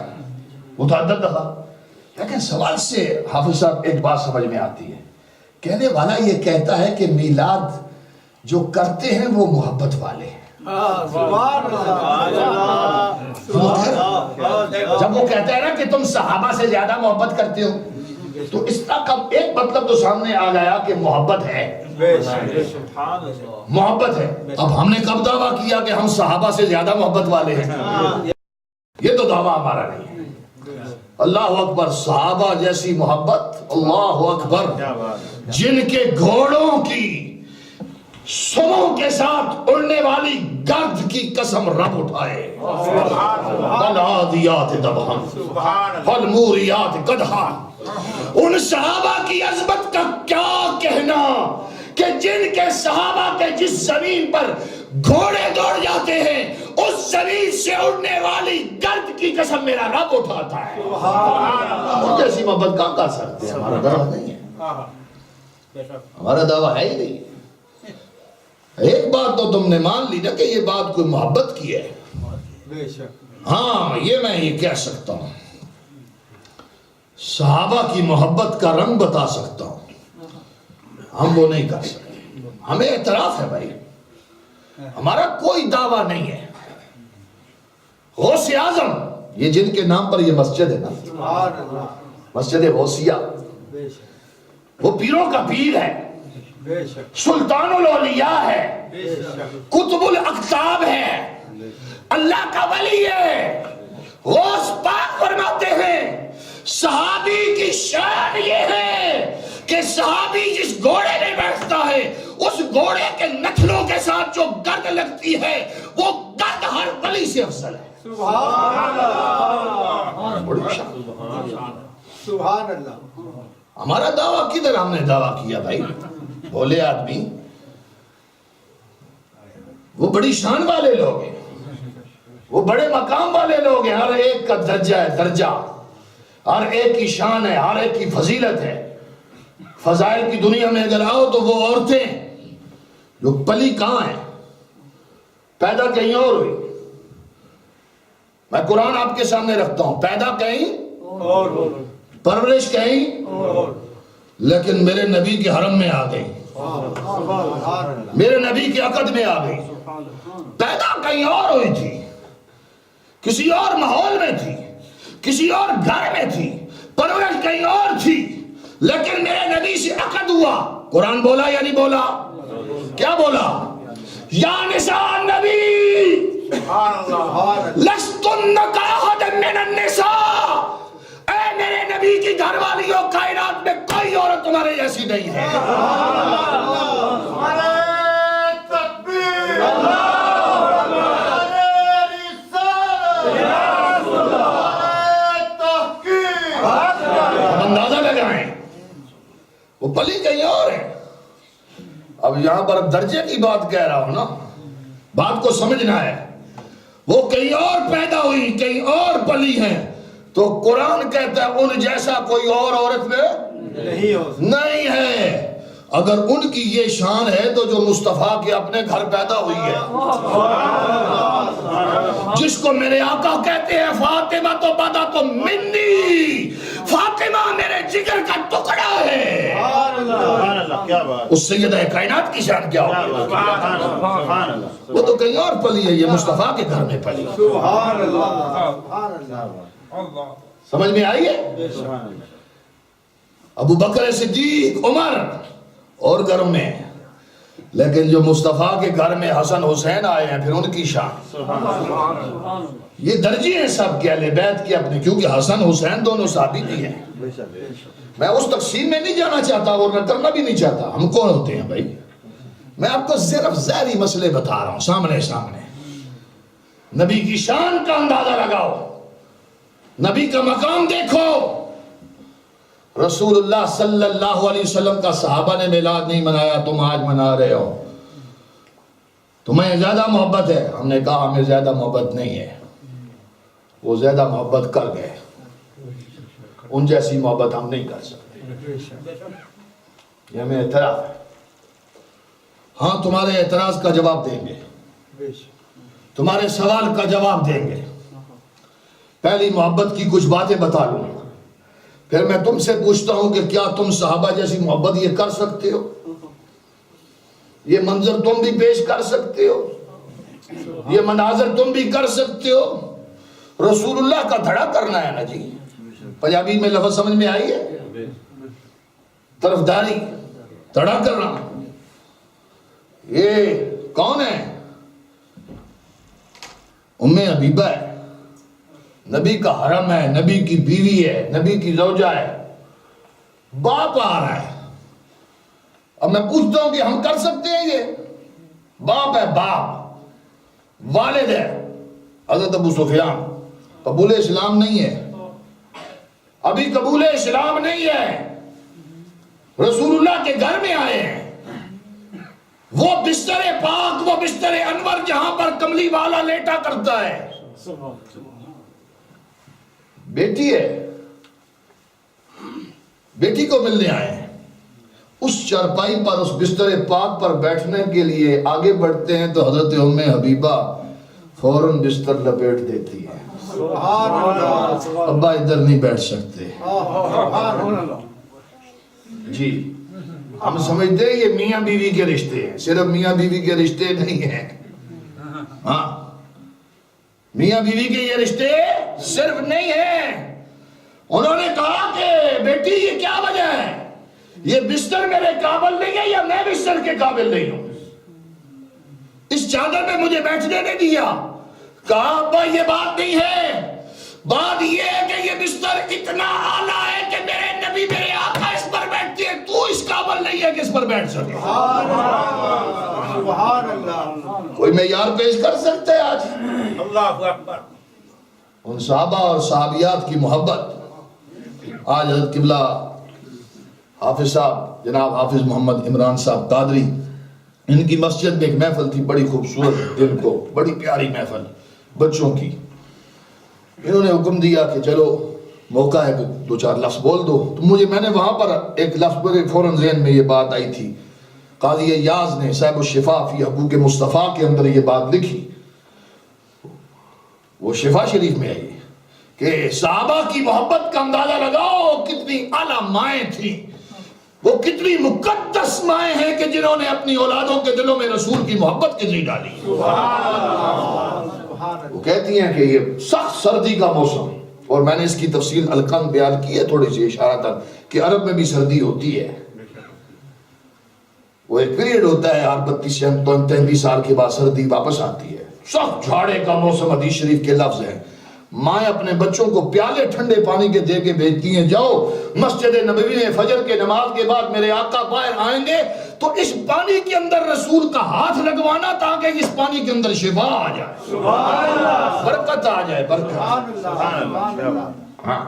متعدد دفعہ، لیکن سوال سے حافظ صاحب ایک بات سمجھ میں آتی ہے۔ کہنے والا یہ کہتا ہے کہ میلاد جو کرتے ہیں وہ محبت والے ہیں۔ جب وہ کہتا ہے نا کہ تم صحابہ سے زیادہ محبت کرتے ہو، تو اس کا ایک مطلب تو سامنے آ گیا کہ محبت ہے، محبت ہے۔ اب ہم نے کب دعویٰ کیا کہ ہم صحابہ سے زیادہ محبت والے ہیں؟ یہ تو دعویٰ ہمارا نہیں ہے۔ اللہ اکبر، صحابہ جیسی محبت، اللہ اکبر، جن کے گھوڑوں کی سموں کے ساتھ اڑنے والی گرد کی قسم رب اٹھائے۔ والعادیات ضبحا فالموریات قدحا۔ ان صحابہ کی عظمت کا کیا کہنا کہ جن کے صحابہ کے جس زمین پر گھوڑے دوڑ جاتے ہیں اس زمین سے اڑنے والی گرد کی قسم میرا رب اٹھاتا ہے۔ ان جیسی محبت کہاں کر سکتے ہیں؟ ہمارا دعویٰ نہیں ہے، ہمارا دعویٰ ہے ہی نہیں۔ ایک بات تو تم نے مان لی نا کہ یہ بات کوئی محبت کی ہے۔ ہاں، یہ میں یہ کہہ سکتا ہوں، صحابہ کی محبت کا رنگ بتا سکتا ہوں، ہم وہ نہیں کر سکتے۔ ہمیں اعتراف ہے بھائی، ہمارا کوئی دعویٰ نہیں ہے۔ غوث اعظم، یہ جن کے نام پر یہ مسجد ہے نا، مسجد غوثیہ، وہ پیروں کا پیر ہے، سلطان الاولیاء ہے، قطب الاقطاب ہے، اللہ کا ولی ہے۔ غوث پاک فرماتے ہیں صحابی کی شان یہ ہے کہ صحابی جس گھوڑے میں بیٹھتا ہے اس گھوڑے کے نتھنوں کے ساتھ جو گرد لگتی ہے وہ گرد ہر ولی سے افضل ہے۔ سبحان اللہ۔ ہمارا دعویٰ کدھر ہم نے دعویٰ کیا بھائی؟ بولے آدمی، وہ بڑی شان والے لوگ ہیں، وہ بڑے مقام والے لوگ ہیں، ہر ایک کا درجہ ہے، درجہ، ہر ایک کی شان ہے، ہر ایک کی فضیلت ہے۔ فضائل کی دنیا میں اگر آؤ تو وہ عورتیں جو پلی کہاں ہیں، پیدا کہیں اور ہوئی۔ میں قرآن آپ کے سامنے رکھتا ہوں، پیدا کہیں اور پرورش کہیں اور، لیکن میرے نبی کے حرم میں آ گئی، میرے نبی کے عقد میں آ گئی۔ پیدا کہیں اور ہوئی تھی، کسی اور ماحول میں تھی، کسی اور گھر میں تھی، پرورش کہیں اور تھی، لیکن میرے نبی سے عقد ہوا۔ قرآن بولا یا نہیں بولا؟ کیا بولا؟ یا نساء النبی لستن کاحد من النساء، اے میرے نبی کی گھر والیوں، کائنات میں کوئی عورت تمہارے جیسی نہیں ہے۔ اندازہ لگائیں، وہ پلی کہیں اور ہے۔ اب یہاں پر درجے کی بات کہہ رہا ہوں نا، بات کو سمجھنا ہے۔ وہ کہیں اور پیدا ہوئی، کہیں اور پلی ہیں، تو قرآن کہتا ہے ان جیسا کوئی اور عورت میں نہیں ہے۔ اگر ان کی یہ شان ہے تو جو مصطفیٰ کے اپنے گھر پیدا ہوئی ہے، جس کو میرے آقا کہتے ہیں فاطمہ تو بدا تو منی، فاطمہ میرے جگر کا ٹکڑا ہے، اس سیدہ کائنات کی شان کیا ہوگی؟ وہ تو کہیں اور پلی ہے، یہ مصطفیٰ کے گھر میں پلی۔ سمجھ میں آئی ہے؟ ابو بکر صدیق، عمر اور گھروں میں، لیکن جو مصطفیٰ کے گھر میں حسن حسین آئے ہیں پھر ان کی شان، یہ درجے ہیں سب کے اہل بیت کے اپنے، کیونکہ حسن حسین دونوں صحابی بھی ہیں۔ میں اس تقسیم میں نہیں جانا چاہتا اور نہ کرنا بھی نہیں چاہتا، ہم کون ہوتے ہیں بھائی؟ میں آپ کو صرف ظاہری مسئلے بتا رہا ہوں سامنے سامنے۔ نبی کی شان کا اندازہ لگاؤ، نبی کا مقام دیکھو۔ رسول اللہ صلی اللہ علیہ وسلم کا صحابہ نے میلاد نہیں منایا، تم آج منا رہے ہو، تمہیں زیادہ محبت ہے؟ ہم نے کہا ہمیں زیادہ محبت نہیں ہے، وہ زیادہ محبت کر گئے، ان جیسی محبت ہم نہیں کر سکتے، یہ ہمیں اعتراف ہے۔ ہاں تمہارے اعتراض کا جواب دیں گے، تمہارے سوال کا جواب دیں گے۔ پہلی محبت کی کچھ باتیں بتا لوں، پھر میں تم سے پوچھتا ہوں کہ کیا تم صحابہ جیسی محبت یہ کر سکتے ہو؟ یہ منظر تم بھی پیش کر سکتے ہو؟ یہ مناظر تم بھی کر سکتے ہو؟ رسول اللہ کا دھڑا کرنا ہے نا جی، پنجابی میں لفظ سمجھ میں آئی ہے، طرفداری، دھڑا کرنا۔ یہ کون ہے؟ ام حبیبہ ہے، نبی کا حرم ہے، نبی کی بیوی ہے، نبی کی زوجہ ہے، باپ آ رہا ہے۔ اب میں پوچھتا ہوں کہ ہم کر سکتے ہیں یہ؟ باپ ہے، باپ، والد ہے حضرت ابو سفیان، قبول اسلام نہیں ہے، ابھی قبول اسلام نہیں ہے، رسول اللہ کے گھر میں آئے ہیں، وہ بستر پاک، وہ بستر انور جہاں پر کملی والا لیٹا کرتا ہے، بیٹی ہے، بیٹی کو ملنے آئے ہیں، اس چارپائی پر، اس بستر پاک پر بیٹھنے کے لیے آگے بڑھتے ہیں تو حضرت ام حبیبہ فوراً بستر لپیٹ دیتی ہے، ابا ادھر نہیں بیٹھ سکتے۔ جی ہم سمجھتے ہیں یہ میاں بیوی کے رشتے ہیں، صرف میاں بیوی کے رشتے نہیں ہیں، ہاں میاں بیوی کے یہ رشتے صرف نہیں ہیں۔ انہوں نے کہا کہ بیٹی یہ کیا وجہ ہے؟ یہ بستر میرے قابل نہیں ہے یا میں بستر کے قابل نہیں ہوں؟ اس چادر پہ مجھے بیٹھنے نہیں دیا۔ کہا ابا یہ بات نہیں ہے، بات یہ ہے کہ یہ بستر اتنا اعلیٰ ہے کہ میرے نبی میرے آقا اس پر بیٹھتے ہیں، تو اس قابل نہیں ہے کہ اس پر بیٹھ سکے۔ کوئی معیار پیش کر سکتے ہیں آج؟ اللہ اکبر۔ ان صحابہ اور صحابیات کی محبت آج حضرت قبلہ حافظ صاحب، جناب حافظ محمد عمران صاحب قادری، ان کی مسجد میں ایک محفل تھی بڑی خوبصورت، دن کو بڑی پیاری محفل بچوں کی۔ انہوں نے حکم دیا کہ چلو موقع ہے کہ دو چار لفظ بول دو، تو میں نے وہاں پر ایک لفظ پر فوراً ذہن میں یہ بات آئی تھی، قاضی ایاز نے صاحب الشفا فی حقوق مصطفیٰ کے اندر یہ بات لکھی، وہ شفا شریف میں آئی کہ صحابہ کی محبت کا اندازہ لگاؤ کتنی اعلیٰ مائیں تھیں، وہ کتنی مقدس مائیں ہیں کہ جنہوں نے اپنی اولادوں کے دلوں میں رسول کی محبت کتنی ڈالی۔ وہ کہتی ہیں کہ یہ سخت سردی کا موسم، اور میں نے اس کی تفصیل القن بیان کی ہے تھوڑی سی اشارتاً کہ عرب میں بھی سردی ہوتی ہے، وہ ایک پیریڈ ہوتا ہے ہر 32 سے 33 سال کے بعد سردی واپس آتی ہے، سخت جھاڑے کا موسم، حدیث شریف کے لفظ ہیں۔ مائیں اپنے بچوں کو پیالے ٹھنڈے پانی کے دے کے بھیجتی ہیں، جاؤ مسجد نبوی میں فجر کے نماز کے بعد میرے آقا باہر آئیں گے تو اس پانی کے اندر رسول کا ہاتھ لگوانا تاکہ اس پانی کے اندر شفا آ جائے، برکت آ جائے، برکت، ہاں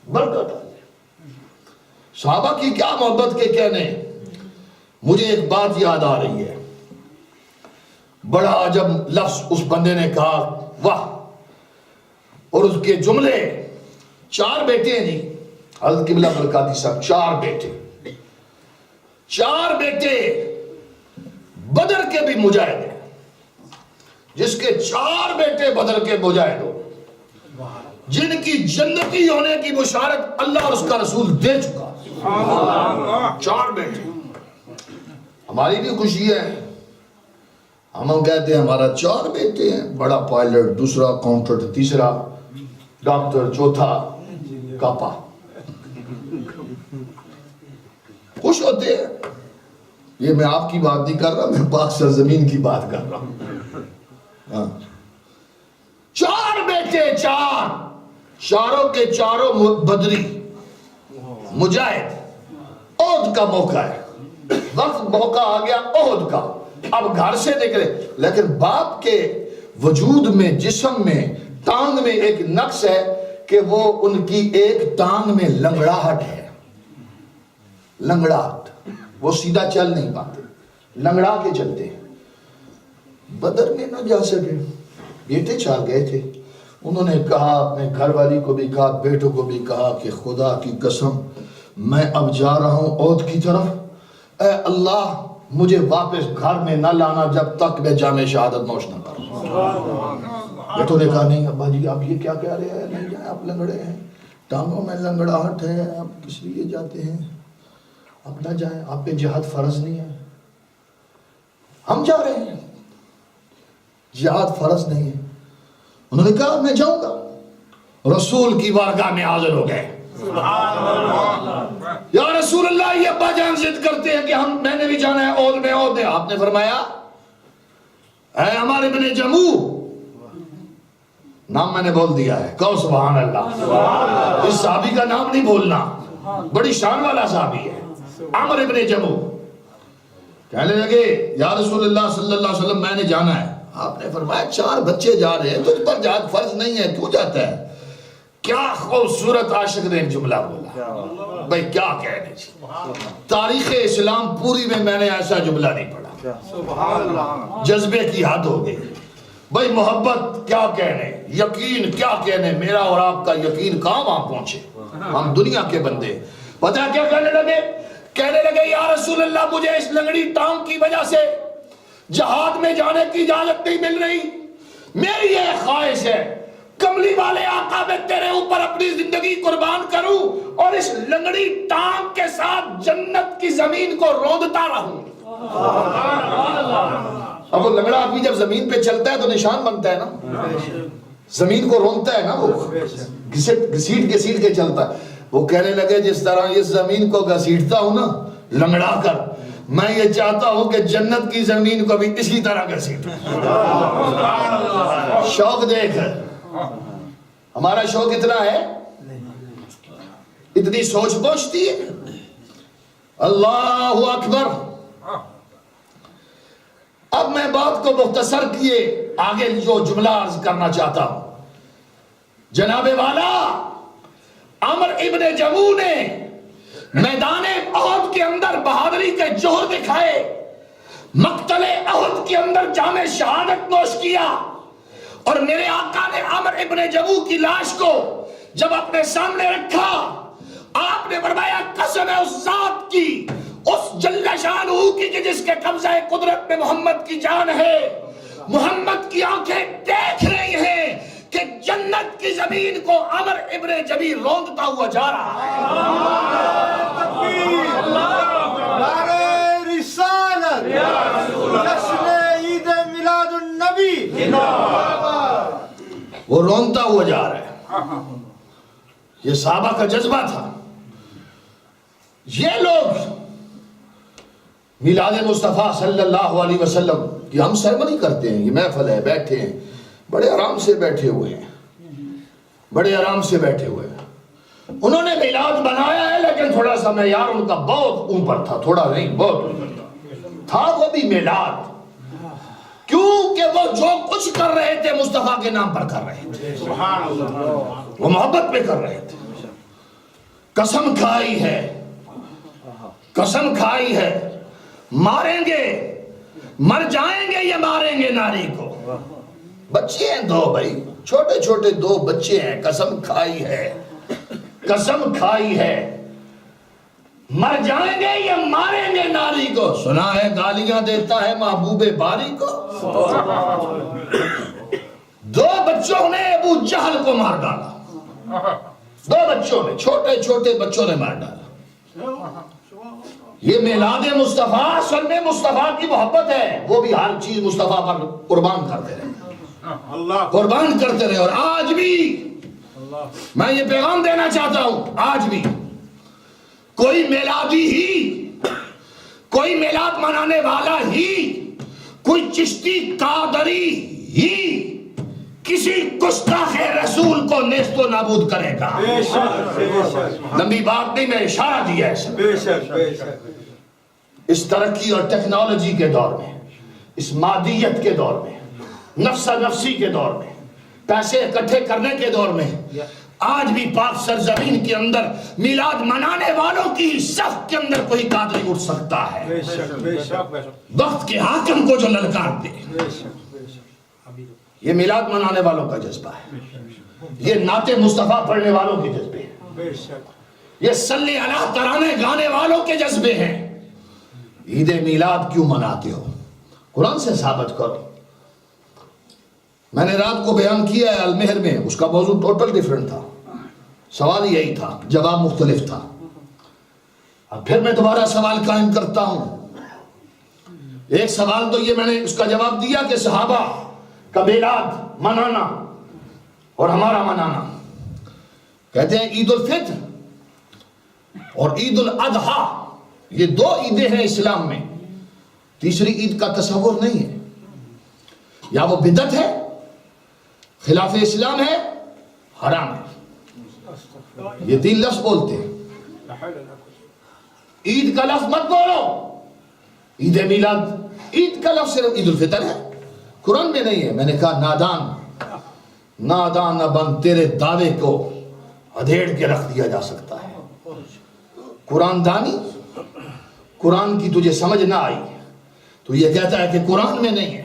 برکت آ جائے۔ صحابہ کی کیا محبت کے کہنے۔ مجھے ایک بات یاد آ رہی ہے، بڑا عجب لفظ اس بندے نے کہا، واہ، اور اس کے جملے، 4 بیٹے ہیں جی، حضرت قبلہ برکاتی صاحب 4 بیٹے، 4 بیٹے بدر کے بھی مجاہد ہیں، جس کے 4 بیٹے بدر کے مجاہد ہو، جن کی جنتی ہونے کی بشارت اللہ اور اس کا رسول دے چکا۔ 4 بیٹے، ہماری بھی خوشی ہے، ہم کہتے ہیں ہمارا 4 بیٹے ہیں، بڑا پائلٹ، دوسرا اکاؤنٹنٹ، تیسرا ڈاکٹر، چوتھا کاپا، خوش ہوتے ہیں۔ یہ میں آپ کی بات نہیں کر رہا، میں پاک سرزمین کی بات کر رہا ہوں۔ 4 بیٹے، 4 چاروں کے چاروں بدری مجاہد۔ احد کا موقع ہے، وقت موقع آ گیا احد کا، اب گھر سے نکلے، لیکن باپ کے وجود میں، جسم میں، ٹانگ میں ایک نقص ہے کہ وہ ان کی ایک ٹانگ میں لنگڑاہٹ ہے، لنگڑاہٹ، وہ سیدھا چل نہیں پاتے، لنگڑا کے چلتے ہیں۔ بدر میں نہ جا سکے، بیٹے 4 گئے تھے، انہوں نے کہا، اپنے گھر والی کو بھی کہا، بیٹوں کو بھی کہا کہ خدا کی قسم میں اب جا رہا ہوں احد کی طرف، اے اللہ مجھے واپس گھر میں نہ لانا جب تک میں جام شہادت نوش نہ کروں۔ بیٹوں نے کہا نہیں ابا جی آپ یہ کیا کہہ رہے ہیں، نہیں جائیں، آپ لنگڑے ہیں، ٹانگوں میں لنگڑاہٹ ہے، آپ کس لیے جاتے ہیں، آپ نہ جائیں، آپ پہ جہاد فرض نہیں ہے۔ ہم جا رہے ہیں، جہاد فرض نہیں ہے۔ انہوں نے کہا میں جاؤں گا، رسول کی بارگاہ میں حاضر ہو گئے، یا رسول اللہ یہ ابا جان ضد کرتے ہیں کہ میں نے بھی جانا ہے احد میں، احد میں۔ آپ نے فرمایا اے عمر ابن جموح، نام میں نے بول دیا ہے، کہو سبحان اللہ، اس صحابی کا نام نہیں بولنا، بڑی شان والا صحابی ہے، عمر ابن جموح۔ کہنے لگے یا رسول اللہ صلی اللہ علیہ وسلم میں نے جانا ہے۔ آپ نے فرمایا 4 بچے جا رہے ہیں، تجھ پر جہاد فرض نہیں ہے، کیوں جاتا ہے؟ کیا خوبصورت عاشق نے ایک جملہ بولا، بھائی کیا کہنے جی، تاریخ اسلام پوری میں نے ایسا جملہ نہیں پڑھا، جذبے کی حد ہو گئی، بھائی محبت کیا کہنے، یقین کیا کہنے، میرا اور آپ کا یقین کہاں وہاں پہنچے، ہم دنیا کے بندے۔ پتہ کیا کہنے لگے یا رسول اللہ مجھے اس لنگڑی ٹانگ کی وجہ سے جہاد میں جانے کی اجازت نہیں مل رہی، میری یہ خواہش ہے کملی والے آقا میں تیرے اوپر اپنی زندگی قربان کروں اور اس لنگڑی ٹانگ کے ساتھ جنت کی زمین کو روندتا رہوں۔ اب وہ لنگڑا آدمی جب زمین پہ چلتا ہے تو نشان بنتا ہے نا، زمین کو روندتا ہے نا، وہ گھسیٹ کے چلتا ہے۔ وہ کہنے لگے جس طرح اس زمین کو گھسیٹتا ہوں نا لنگڑا کر، میں یہ چاہتا ہوں کہ جنت کی زمین کو بھی اسی طرح گھسیٹوں۔ شوق دیکھ، ہمارا شوق اتنا ہے، اتنی سوچ پہنچتی ہے۔ اللہ اکبر۔ اب میں بات کو مختصر کیے آگے جو جملہ عرض کرنا چاہتا ہوں، جناب والا عمر ابن جموح نے میدان احد کے اندر بہادری کے جوہر دکھائے، مقتل احد کے اندر جام شہادت نوش کیا، اور میرے آقا نے عمر ابن جموح کی لاش کو جب اپنے سامنے رکھا، آپ نے فرمایا قسم ہے اس ذات کی، اس جل شانہ کی کہ جس کے قبضہ قدرت میں محمد کی جان ہے، محمد کی آنکھیں دیکھ رہی ہیں کہ جنت کی زمین کو عمر ابن جموح روندتا ہوا جا رہا ہے۔ نعرہ رسالت، جشن عید میلاد النبی، وہ روندتا ہوا جا رہا ہے۔ یہ صحابہ کا جذبہ تھا۔ یہ لوگ میلاد مصطفیٰ صلی اللہ علیہ وسلم کی ہم سرمنی کرتے ہیں، یہ محفل ہے، بیٹھے ہیں، بڑے آرام سے بیٹھے ہوئے ہیں، بڑے آرام سے بیٹھے ہوئے ہیں۔ انہوں نے میلاد بنایا ہے لیکن تھوڑا سا معیار ان کا بہت اوپر تھا، تھوڑا نہیں بہت اوپر تھا وہ بھی میلاد، کیونکہ وہ جو کچھ کر رہے تھے مصطفیٰ کے نام پر کر رہے تھے، وہ محبت پہ کر رہے تھے۔ قسم کھائی ہے، قسم کھائی ہے، ماریں گے، مر جائیں گے یا ماریں گے ناری کو۔ بچے ہیں 2 بھائی، چھوٹے چھوٹے 2 بچے ہیں، قسم کھائی ہے، قسم کھائی ہے۔ مر جائیں گے یا ماریں گے ناری کو؟ سنا ہے گالیاں دیتا ہے محبوب باری کو۔ دو بچوں نے ابو جہل کو مار ڈالا، دو بچوں نے، چھوٹے چھوٹے بچوں نے مار ڈالا۔ یہ میلاد مصطفیٰ اصل میں مصطفیٰ کی محبت ہے، وہ بھی ہر چیز مصطفیٰ پر قربان کرتے رہے، قربان کرتے رہے۔ اور آج بھی میں یہ پیغام دینا چاہتا ہوں، آج بھی کوئی میلادی ہی، کوئی میلاد منانے والا ہی، کوئی چشتی قادری ہی کسی گستاخ رسول کو نیست و نابود کرے گا۔ لمبی بات نہیں، میں اشارہ دیا ہے۔ اس ترقی اور ٹیکنالوجی کے دور میں، اس مادیت کے دور میں، نفسا نفسی کے دور میں، پیسے اکٹھے کرنے کے دور میں، آج بھی پاک سرزمین کے اندر میلاد منانے والوں کی صف کے اندر کوئی قادری اٹھ سکتا ہے، وقت کے حاکم کو جو للکار دے۔ یہ میلاد منانے والوں کا جذبہ ہے، یہ نعت مصطفیٰ پڑھنے والوں کے جذبے ہیں، یہ صلی علیہ ترانے گانے والوں کے جذبے ہیں۔ عید میلاد کیوں مناتے ہو؟ قرآن سے ثابت کرو۔ میں نے رات کو بیان کیا ہے المہر میں، اس کا موضوع ٹوٹل ڈیفرنٹ تھا، سوال یہی تھا، جواب مختلف تھا۔ اب پھر میں دوبارہ سوال قائم کرتا ہوں۔ ایک سوال تو یہ میں نے اس کا جواب دیا کہ صحابہ کا میلاد منانا اور ہمارا منانا، کہتے ہیں عید الفطر اور عید الاضحیٰ یہ دو عیدیں ہیں اسلام میں، تیسری عید کا تصور نہیں ہے، یا وہ بدعت ہے، خلاف اسلام ہے، حرام ہے۔ یہ تین لفظ بولتے ہیں، عید کا لفظ مت بولو، عید میلاد، عید کا لفظ صرف عید الفطر ہے، قرآن میں نہیں ہے۔ میں نے کہا نادان نہ بن، تیرے دعوے کو ادھیڑ کے رکھ دیا جا سکتا ہے۔ قرآن دانی، قرآن کی تجھے سمجھ نہ آئی تو یہ کہتا ہے کہ قرآن میں نہیں ہے،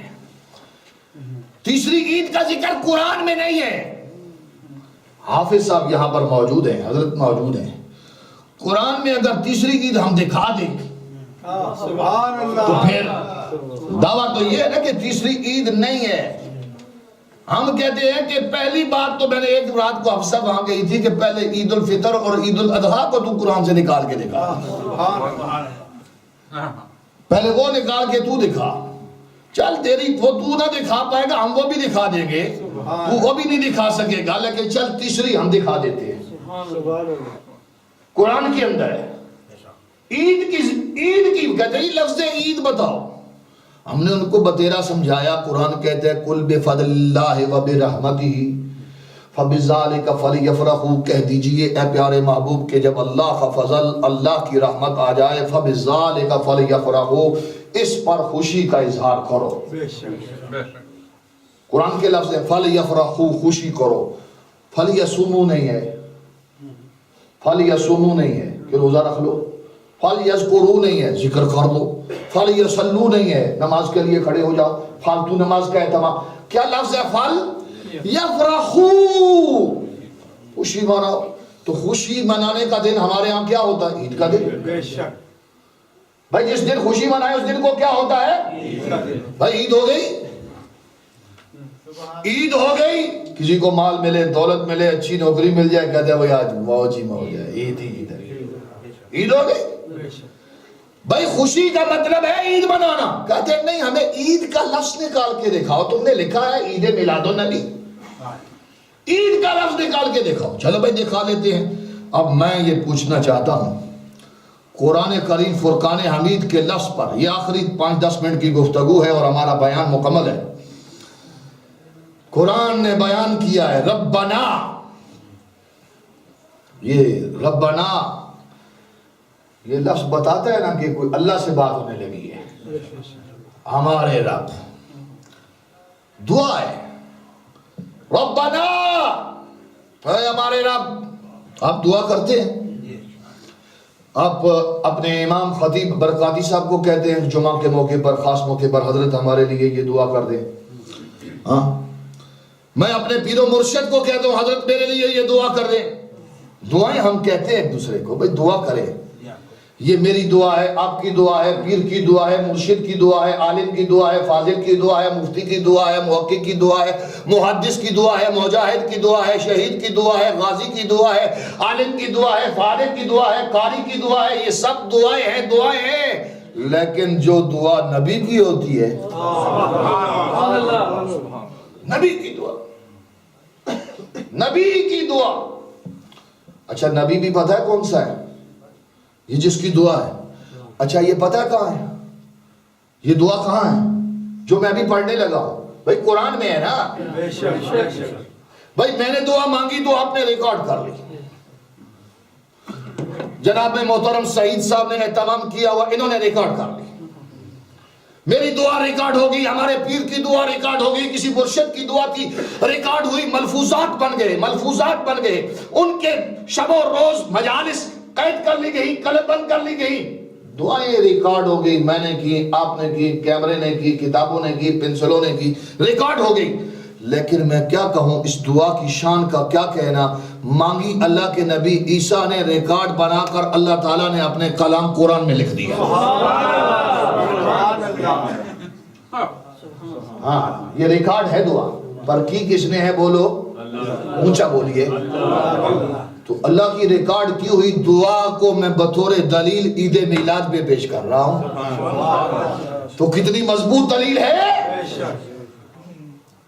تیسری عید کا ذکر قرآن میں نہیں ہے۔ حافظ صاحب یہاں پر موجود ہیں، حضرت موجود ہیں، قرآن میں اگر تیسری عید ہم دکھا دیں تو پھر دعویٰ تو یہ ہے نا کہ تیسری عید نہیں ہے۔ ہم کہتے ہیں کہ پہلی بات تو میں نے ایک رات کو حفصہ وہاں گئی تھی کہ پہلے عید الفطر اور عید الاضحیٰ کو تو قرآن سے نکال کے دکھا، پہلے وہ نکال کے تو دکھا۔ چل تیری وہ تو نہ دکھا پائے گا، ہم وہ بھی دکھا دیں گے، تو وہ بھی نہیں دکھا سکے گا، لیکن چل تیسری ہم دکھا دیتے ہیں، قرآن کے اندر ہے۔ عید کی کہتے ہیں لفظ عید بتاؤ، ہم نے ان کو بتیرا سمجھایا۔ قرآن کہتے ہیں قل بفضل اللہ وبرحمتہ فبذالک فلیفرحوا، کہہ دیجئے اے پیارے محبوب کہ جب اللہ کا فضل، اللہ کی رحمت آ جائے، فبذالک فلیفرحوا، اس پر خوشی کا اظہار کرو۔ قرآن کے لفظ ہے فلیفرحوا، خوشی کرو۔ فلیصوموا نہیں ہے، فلیصوموا نہیں ہے کہ روزہ رکھ لو، فلیذکروا نہیں ہے ذکر کر لو، فلیصلوا نہیں ہے نماز کے لیے کھڑے ہو جاؤ، فالتو نماز کا اہتمام۔ کیا لفظ ہے؟ فلیفرحوا، خوشی مناؤ۔ تو خوشی منانے کا دن ہمارے ہاں کیا ہوتا ہے؟ عید کا دن۔ بھائی جس دن خوشی منائے اس دن کو کیا ہوتا ہے؟ بھائی عید ہو گئی، عید ہو گئی۔ کسی کو مال ملے، دولت ملے، اچھی نوکری مل جائے، کہتے ہیں بھائی آج موج ہی موج ہے، عید ہی عید ہے، عید ہو گئی۔ بھائی خوشی کا مطلب ہے عید منانا، کہتے ہیں نہیں ہمیں عید کا لفظ نکال کے دکھاؤ، تم نے لکھا ہے عید میلاد النبی، عید کا لفظ نکال کے دکھاؤ۔ چلو بھائی دکھا لیتے ہیں۔ اب میں یہ پوچھنا چاہتا ہوں، قرآن کریم فرقان حمید کے لفظ پر، یہ آخری 5-10 منٹ کی گفتگو ہے اور ہمارا بیان مکمل ہے۔ قرآن نے بیان کیا ہے ربنا، یہ ربنا یہ لفظ بتاتا ہے نا کہ کوئی اللہ سے بات ہونے لگی ہے۔ ہمارے رب، دعا ہے ربنا، اے ہمارے رب۔ آپ دعا کرتے ہیں، آپ اپنے امام خطیب برکاتی صاحب کو کہتے ہیں جمعہ کے موقع پر، خاص موقع پر حضرت ہمارے لیے یہ دعا کر دیں۔ ہاں میں اپنے پیر و مرشد کو کہتا ہوں حضرت میرے لیے یہ دعا کر دیں۔ دعائیں ہم کہتے ہیں ایک دوسرے کو، بھئی دعا کریں، یہ میری دعا ہے، آپ کی دعا ہے، پیر کی دعا ہے، مرشد کی دعا ہے، عالم کی دعا ہے، فاضل کی دعا ہے، مفتی کی دعا ہے، محقق کی دعا ہے، محدث کی دعا ہے، مجاہد کی دعا ہے، شہید کی دعا ہے، غازی کی دعا ہے، عالم کی دعا ہے، فارغ کی دعا ہے، قاری کی دعا ہے. یہ سب دعائیں ہیں. لیکن جو دعا نبی کی ہوتی ہے، نبی کی دعا، نبی کی دعا. اچھا نبی بھی پتہ ہے کون سا ہے؟ یہ جس کی دعا ہے. اچھا یہ پتہ ہے کہاں ہے؟ یہ دعا کہاں ہے جو میں بھی پڑھنے لگا ہوں؟ بھائی قرآن میں ہے نا. بھائی میں نے دعا مانگی تو آپ نے ریکارڈ کر لی. جناب محترم سعید صاحب نے اہتمام کیا ہوا، انہوں نے ریکارڈ کر لی. میری دعا ریکارڈ ہوگی، ہمارے پیر کی دعا ریکارڈ ہوگی، کسی مرشد کی دعا کی ریکارڈ ہوئی، ملفوظات بن گئے. ان کے شب و روز مجالس قید کر لی گئی، قلم بند کر لی گئی. دعائیں ریکارڈ ہو گئی، میں نے کی، آپ نے کی، کیمرے نے کی، کتابوں نے کی، پنسلوں نے کی، ریکارڈ ہو گئی. لیکن میں کیا کہوں اس دعا کی شان کا کیا کہنا. مانگی اللہ کے نبی عیسیٰ نے، ریکارڈ بنا کر اللہ تعالیٰ نے اپنے کلام قرآن میں لکھ دیا. ہاں یہ ریکارڈ ہے دعا، پر کی کس نے ہے؟ بولو اونچا بولیے. تو اللہ کی ریکارڈ کی ہوئی دعا کو میں بطور دلیل عید میلاد پہ پیش کر رہا ہوں. تو کتنی مضبوط دلیل ہے.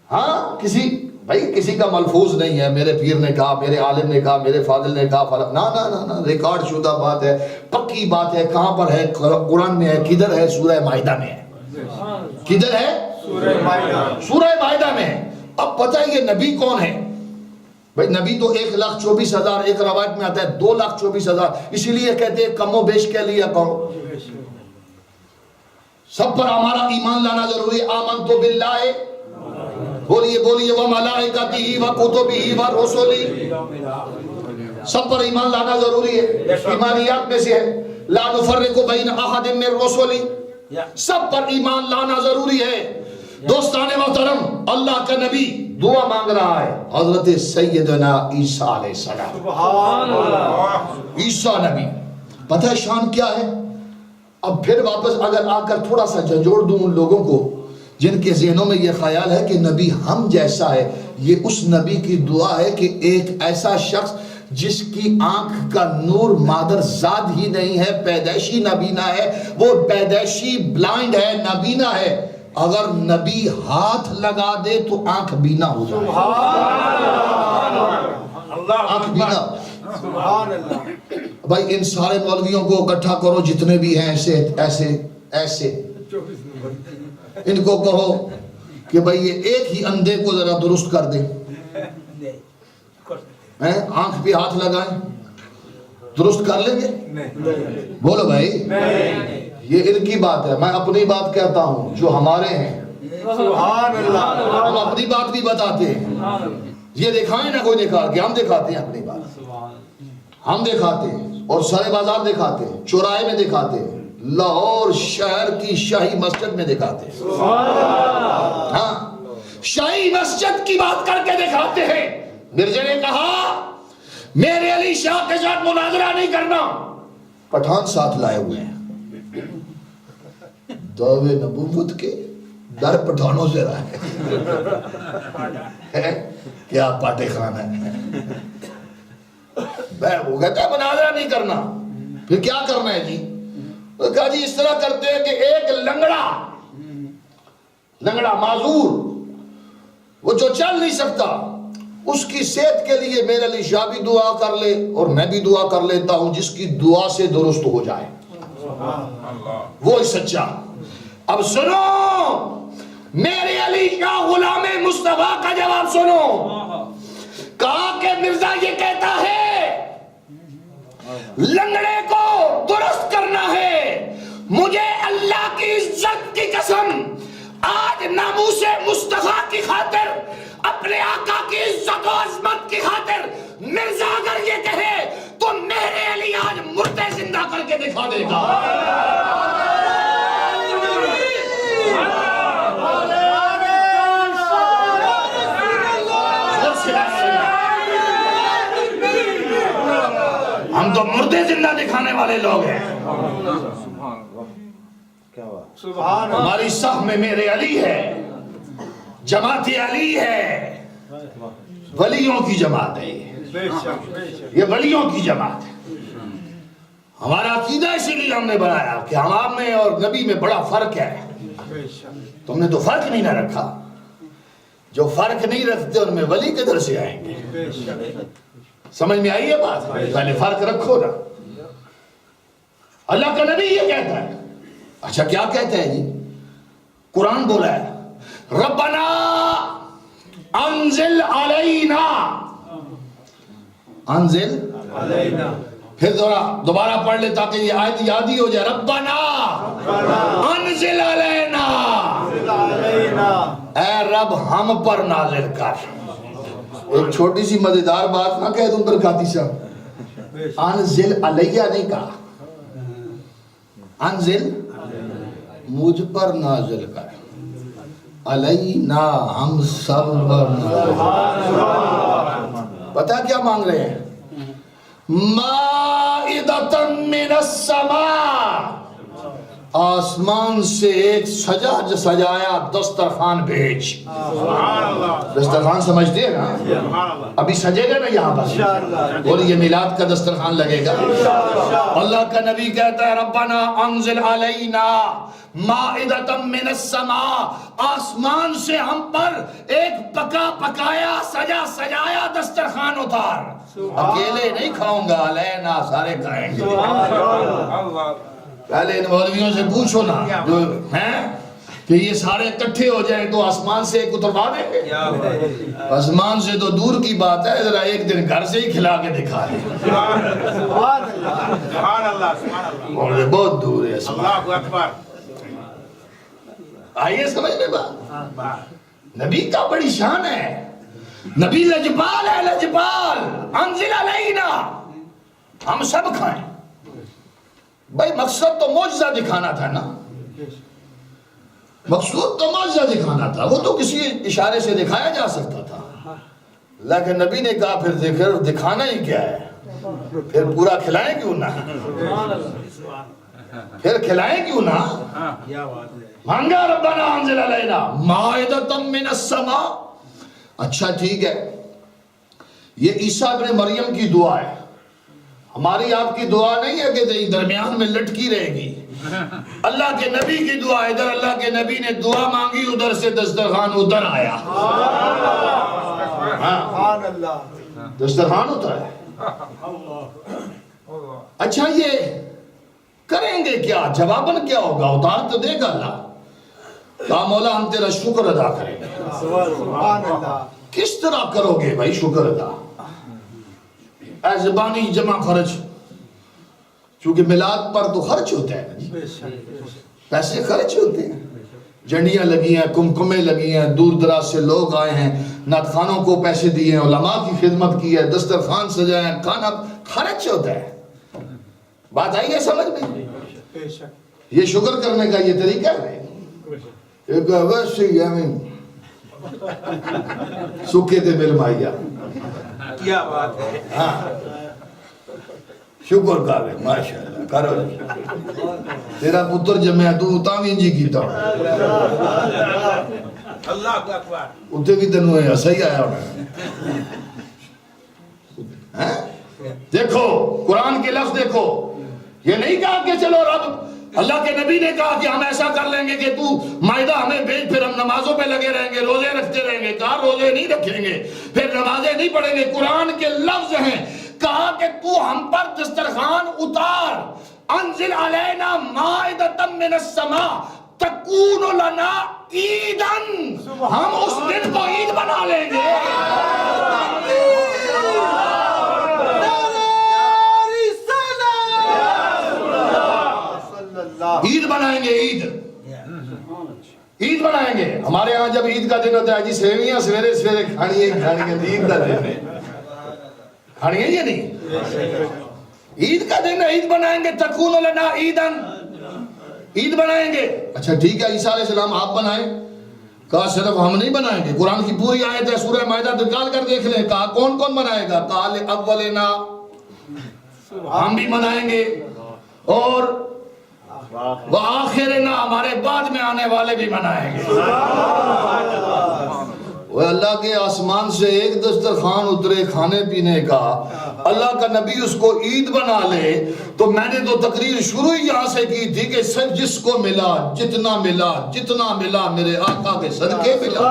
ہاں کسی کا ملفوظ نہیں ہے، میرے پیر نے کہا، میرے عالم نے کہا، میرے فاضل نے کہا، نا ریکارڈ شدہ بات ہے، پکی بات ہے. کہاں پر ہے؟ قرآن میں ہے. کدھر ہے؟ سورہ مائدہ میں ہے. کدھر ہے؟ سورہ مائدہ میں ہے. اب پتہ ہے یہ نبی کون ہے؟ بھئی نبی تو 1,24,000، ایک روایت میں آتا ہے 2,24,000. اسی لیے کہتے ہیں کم و بیش کہہ لیا کرو. سب پر ہمارا ایمان لانا ضروری ہے. آمنت باللہ، بولیے وملائکتہ وکتبہ ورسلہ. سب پر ایمان لانا ضروری ہے، ایمانیات میں سے ہے. لا نفرق بین احد من رسلہ، سب پر ایمان لانا ضروری ہے. دوستان محترم، اللہ کا نبی دعا مانگ رہا ہے. حضرت سیدنا عیسیٰ علیہ السلام، سبحان اللہ، عیسیٰ نبی. پتہ ہے شان کیا ہے؟ اب پھر واپس اگر آ کر تھوڑا سا جھنجھوڑ دوں ان لوگوں کو جن کے ذہنوں میں یہ خیال ہے کہ نبی ہم جیسا ہے. یہ اس نبی کی دعا ہے کہ ایک ایسا شخص جس کی آنکھ کا نور مادر زاد ہی نہیں ہے، پیدائشی نابینا ہے، وہ پیدائشی بلائنڈ ہے، نابینا ہے. اگر نبی ہاتھ لگا دے تو آنکھ بینا ہو جائے. آنکھ بینا. بھائی ان سارے مولویوں کو اکٹھا کرو جتنے بھی ہیں ایسے ان کو کہو کہ بھئی یہ ایک ہی اندھے کو ذرا درست کر دیں. آنکھ پہ ہاتھ لگائیں، درست کر لیں گے؟ بولو بھائی. یہ ان کی بات ہے، میں اپنی بات کہتا ہوں جو ہمارے ہیں. ہم اپنی بات بھی بتاتے ہیں. یہ دکھائیں نہ کوئی دکھا کے، ہم دکھاتے ہیں اپنی بات. ہم دکھاتے ہیں اور سارے بازار دکھاتے ہیں، چوراہے میں دکھاتے ہیں، لاہور شہر کی شاہی مسجد میں دکھاتے ہیں. ہاں شاہی مسجد کی بات کر کے دکھاتے ہیں. مرزا نے کہا میرے علی شاہ کے ساتھ مناظرہ نہیں کرنا. پٹھان ساتھ لائے ہوئے ہیں، دعوے نبوت کے در پٹھانوں سے رہے. کیا پاٹے خانہ ہے. وہ کہتا ہے مناظرہ نہیں کرنا. پھر کیا کرنا ہے جی؟ وہ کہا جی اس طرح کرتے ہیں کہ ایک لنگڑا معذور، وہ جو چل نہیں سکتا، اس کی صحت کے لیے میرے علی شاہ بھی دعا کر لے اور میں بھی دعا کر لیتا ہوں، جس کی دعا سے درست ہو جائے. وہ سچا. اب سنو میرے علی شاہ غلام مصطفیٰ کا جواب سنو. کہا کہ مرزا یہ کہتا ہے لنگڑے کو درست کرنا ہے. مجھے اللہ کی عزت کی قسم آج ناموس مصطفیٰ کی خاطر، اپنے آقا کی عزت و عظمت کی خاطر مرزا اگر یہ کہے تو میرے علی آج مردے زندہ کر کے دکھا دے گا. ہم تو مردے زندہ دکھا کھانے والے لوگ ہیں. ہماری صف میں میرے علی ہے, جماعت علی ہے, ولیوں کی جماعت ہے. یہ ولیوں کی جماعت ہے. ہمارا عقیدہ اسی لیے ہم نے بنایا کہ ہم میں اور نبی میں بڑا فرق ہے. تم نے تو فرق نہیں نہ رکھا. جو فرق نہیں رکھتے ان میں ولی کدھر سے آئیں گے؟ سمجھ میں آئی ہے بات؟ پہلے فرق رکھو نا. اللہ کا نبی یہ کہتا ہے. اچھا کیا کہتا ہے جی؟ قرآن بولا ہے ربنا انزل علینا. انزل پھر دوبارہ پڑھ لے تاکہ یہ آیت یاد ہی ہو جائے. ربنا انزل علینا, اے رب ہم پر نازل کر. ایک چھوٹی سی مزیدار بات نہ کہہ دوں برکاتی صاحب, انزل علیہ نہیں کہا, انزل مجھ پر نازل کر, علینا ہم سب پر نازل کر. پتہ کیا مانگ رہے ہیں؟ مائدۃ من السماء, آسمان سے ایک سجایا دسترخوان بھیج. دسترخوان سمجھتے ہیں نا؟ ابھی سجے گا نا یہاں پر, اور یہ میلاد کا دسترخوان لگے گا. اللہ کا نبی کہتا ہے ربنا انزل علینا مائدۃ من السماء, آسمان سے ہم پر ایک پکا پکایا سجایا دسترخوان اتار. اکیلے نہیں کھاؤں گا, علینا سارے کھائیں گے. پہلے ان مولویوں سے پوچھو نا جو ہیں کہ یہ سارے اکٹھے ہو جائیں تو آسمان سے ایک اتروا دیں گے. آسمان سے تو دور کی بات ہے, ذرا ایک دن گھر سے ہی کھلا کے دکھا دیں. اور یہ بہت دور ہے. اللہ اکبر. آئیے سمجھ میں بات. نبی کا بڑی شان ہے. نبی لجپال ہے, لجپال. انزل علینا, ہم سب کھائیں. بھائی مقصد تو معجزہ دکھانا تھا نا, مقصود تو معجزہ دکھانا تھا, وہ تو کسی اشارے سے دکھایا جا سکتا تھا. لیکن نبی نے کہا پھر دکھانا ہی کیا ہے, پھر پورا کھلائیں کیوں نہ, پھر کھلائیں کیوں نہ. مانگا ربنا انزل علینا مائدۃ من السماء. اچھا ٹھیک ہے, یہ عیسیٰ ابن مریم کی دعا ہے, ہماری آپ کی دعا نہیں ہے کہ درمیان میں لٹکی رہے گی. اللہ کے نبی کی دعا, ادھر اللہ کے نبی نے دعا مانگی, ادھر سے دسترخوان ادھر آیا. دسترخوان اترا ہے. اچھا یہ کریں گے کیا, جواباً کیا ہوگا؟ اتار تو دے گا اللہ. کہا مولا ہم تیرا شکر ادا کریں گے. کس طرح کرو گے بھائی شکر ادا؟ اے زبانی جمع خرچ, چونکہ میلاد پر تو خرچ ہوتا ہے نا جی, پیسے خرچ ہوتے ہیں. جنڈیاں لگی ہیں, کمکمے لگی ہیں, دور دراز سے لوگ آئے ہیں, نعت خوانوں کو پیسے دیے ہیں, علماء کی خدمت کی ہے, دسترخوان سجائے ہیں, کھانا خرچ ہوتا ہے. بات آئی ہے سمجھ میں؟ یہ شکر کرنے کا یہ طریقہ ہے. ایک ویسے ہی ہمیں سکے تھے مل مائیا, کیا بات ہے. ہاں شکر کر رہے ماشاءاللہ کرو. تیرا پتر جمعہ تو تاویں جی کیتا اللہ اکبر. اتنے بھی تینوں ہے صحیح آیا ہونا. دیکھو قرآن کے لفظ دیکھو, یہ نہیں کہا کہ چلو رب, اللہ کے نبی نے کہا کہ ہم ایسا کر لیں گے کہ تو مائدہ ہمیں بھیج, پھر ہم نمازوں پہ لگے رہیں گے, روزے رکھتے رہیں گے. کہا روزے نہیں رکھیں گے, پھر نمازیں نہیں پڑھیں گے. قرآن کے لفظ ہیں, کہا کہ تو ہم پر دسترخوان اتار. انزل علینا مائدۃ من السماء تکون لنا عیدن, ہم اس دن کو عید بنا لیں گے. عید بنائیں گے, عید بنائیں گے. ہمارے ہاں جب عید کا دن ہوتا ہے جی سیویاں سویرے سویرے کھانی ہے, عید کا دن ہے, کھانی ہے یا نہیں؟ عید کا دن ہے, عید بنائیں گے. تکون لنا عیدن, عید بنائیں گے. اچھا ٹھیک ہے, عیسیٰ علیہ السلام آپ بنائیں. کہا صرف ہم نہیں بنائیں گے, قرآن کی پوری آیت ہے, سورہ مائدہ نکال کر دیکھ لیں. کہا کون کون بنائے گا؟ کہا لِأَوَّلِنَا ہم بھی منائیں گے، اور وآخرنا ہمارے بعد میں آنے والے بھی منائیں گے۔ وہ اللہ کے آسمان سے ایک دسترخوان اترے کھانے پینے کا، اللہ کا نبی اس کو عید بنا لے، تو میں نے تو تقریر شروع ہی یہاں سے کی تھی کہ سب جس کو ملا جتنا ملا میرے آقا کے صدقے ملا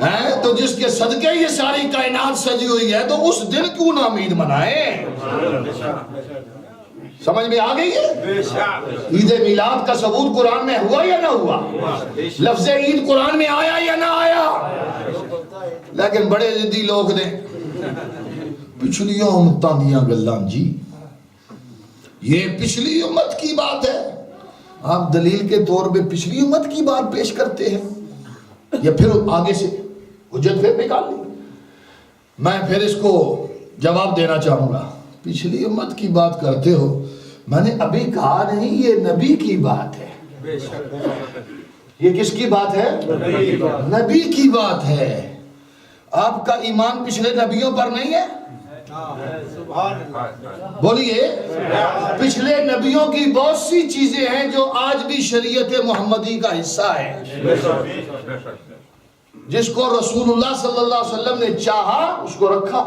ہے، تو جس کے صدقے یہ ساری کائنات سجی ہوئی ہے، تو اس دن کیوں نہ عید منائیں؟ سمجھ میں آ گئی ہے؟ عید میلاد کا ثبوت قرآن میں ہوا یا نہ ہوا؟ لفظ عید قرآن میں آیا یا نہ آیا؟ لیکن بڑے ضدی لوگ نے پچھلیوں امتاں دیاں گلاں جی، یہ پچھلی امت کی بات ہے، آپ دلیل کے طور پہ پچھلی امت کی بات پیش کرتے ہیں، یا پھر آگے سے حجت پھر نکال لی؟ میں پھر اس کو جواب دینا چاہوں گا، پچھلی امت کی بات کرتے ہو، میں نے ابھی کہا نہیں، یہ نبی کی بات ہے۔ یہ کس کی بات ہے؟ نبی کی بات ہے۔ آپ کا ایمان پچھلے نبیوں پر نہیں ہے؟ بولیے، پچھلے نبیوں کی بہت سی چیزیں ہیں جو آج بھی شریعت محمدی کا حصہ ہے، جس کو رسول اللہ صلی اللہ علیہ وسلم نے چاہا اس کو رکھا،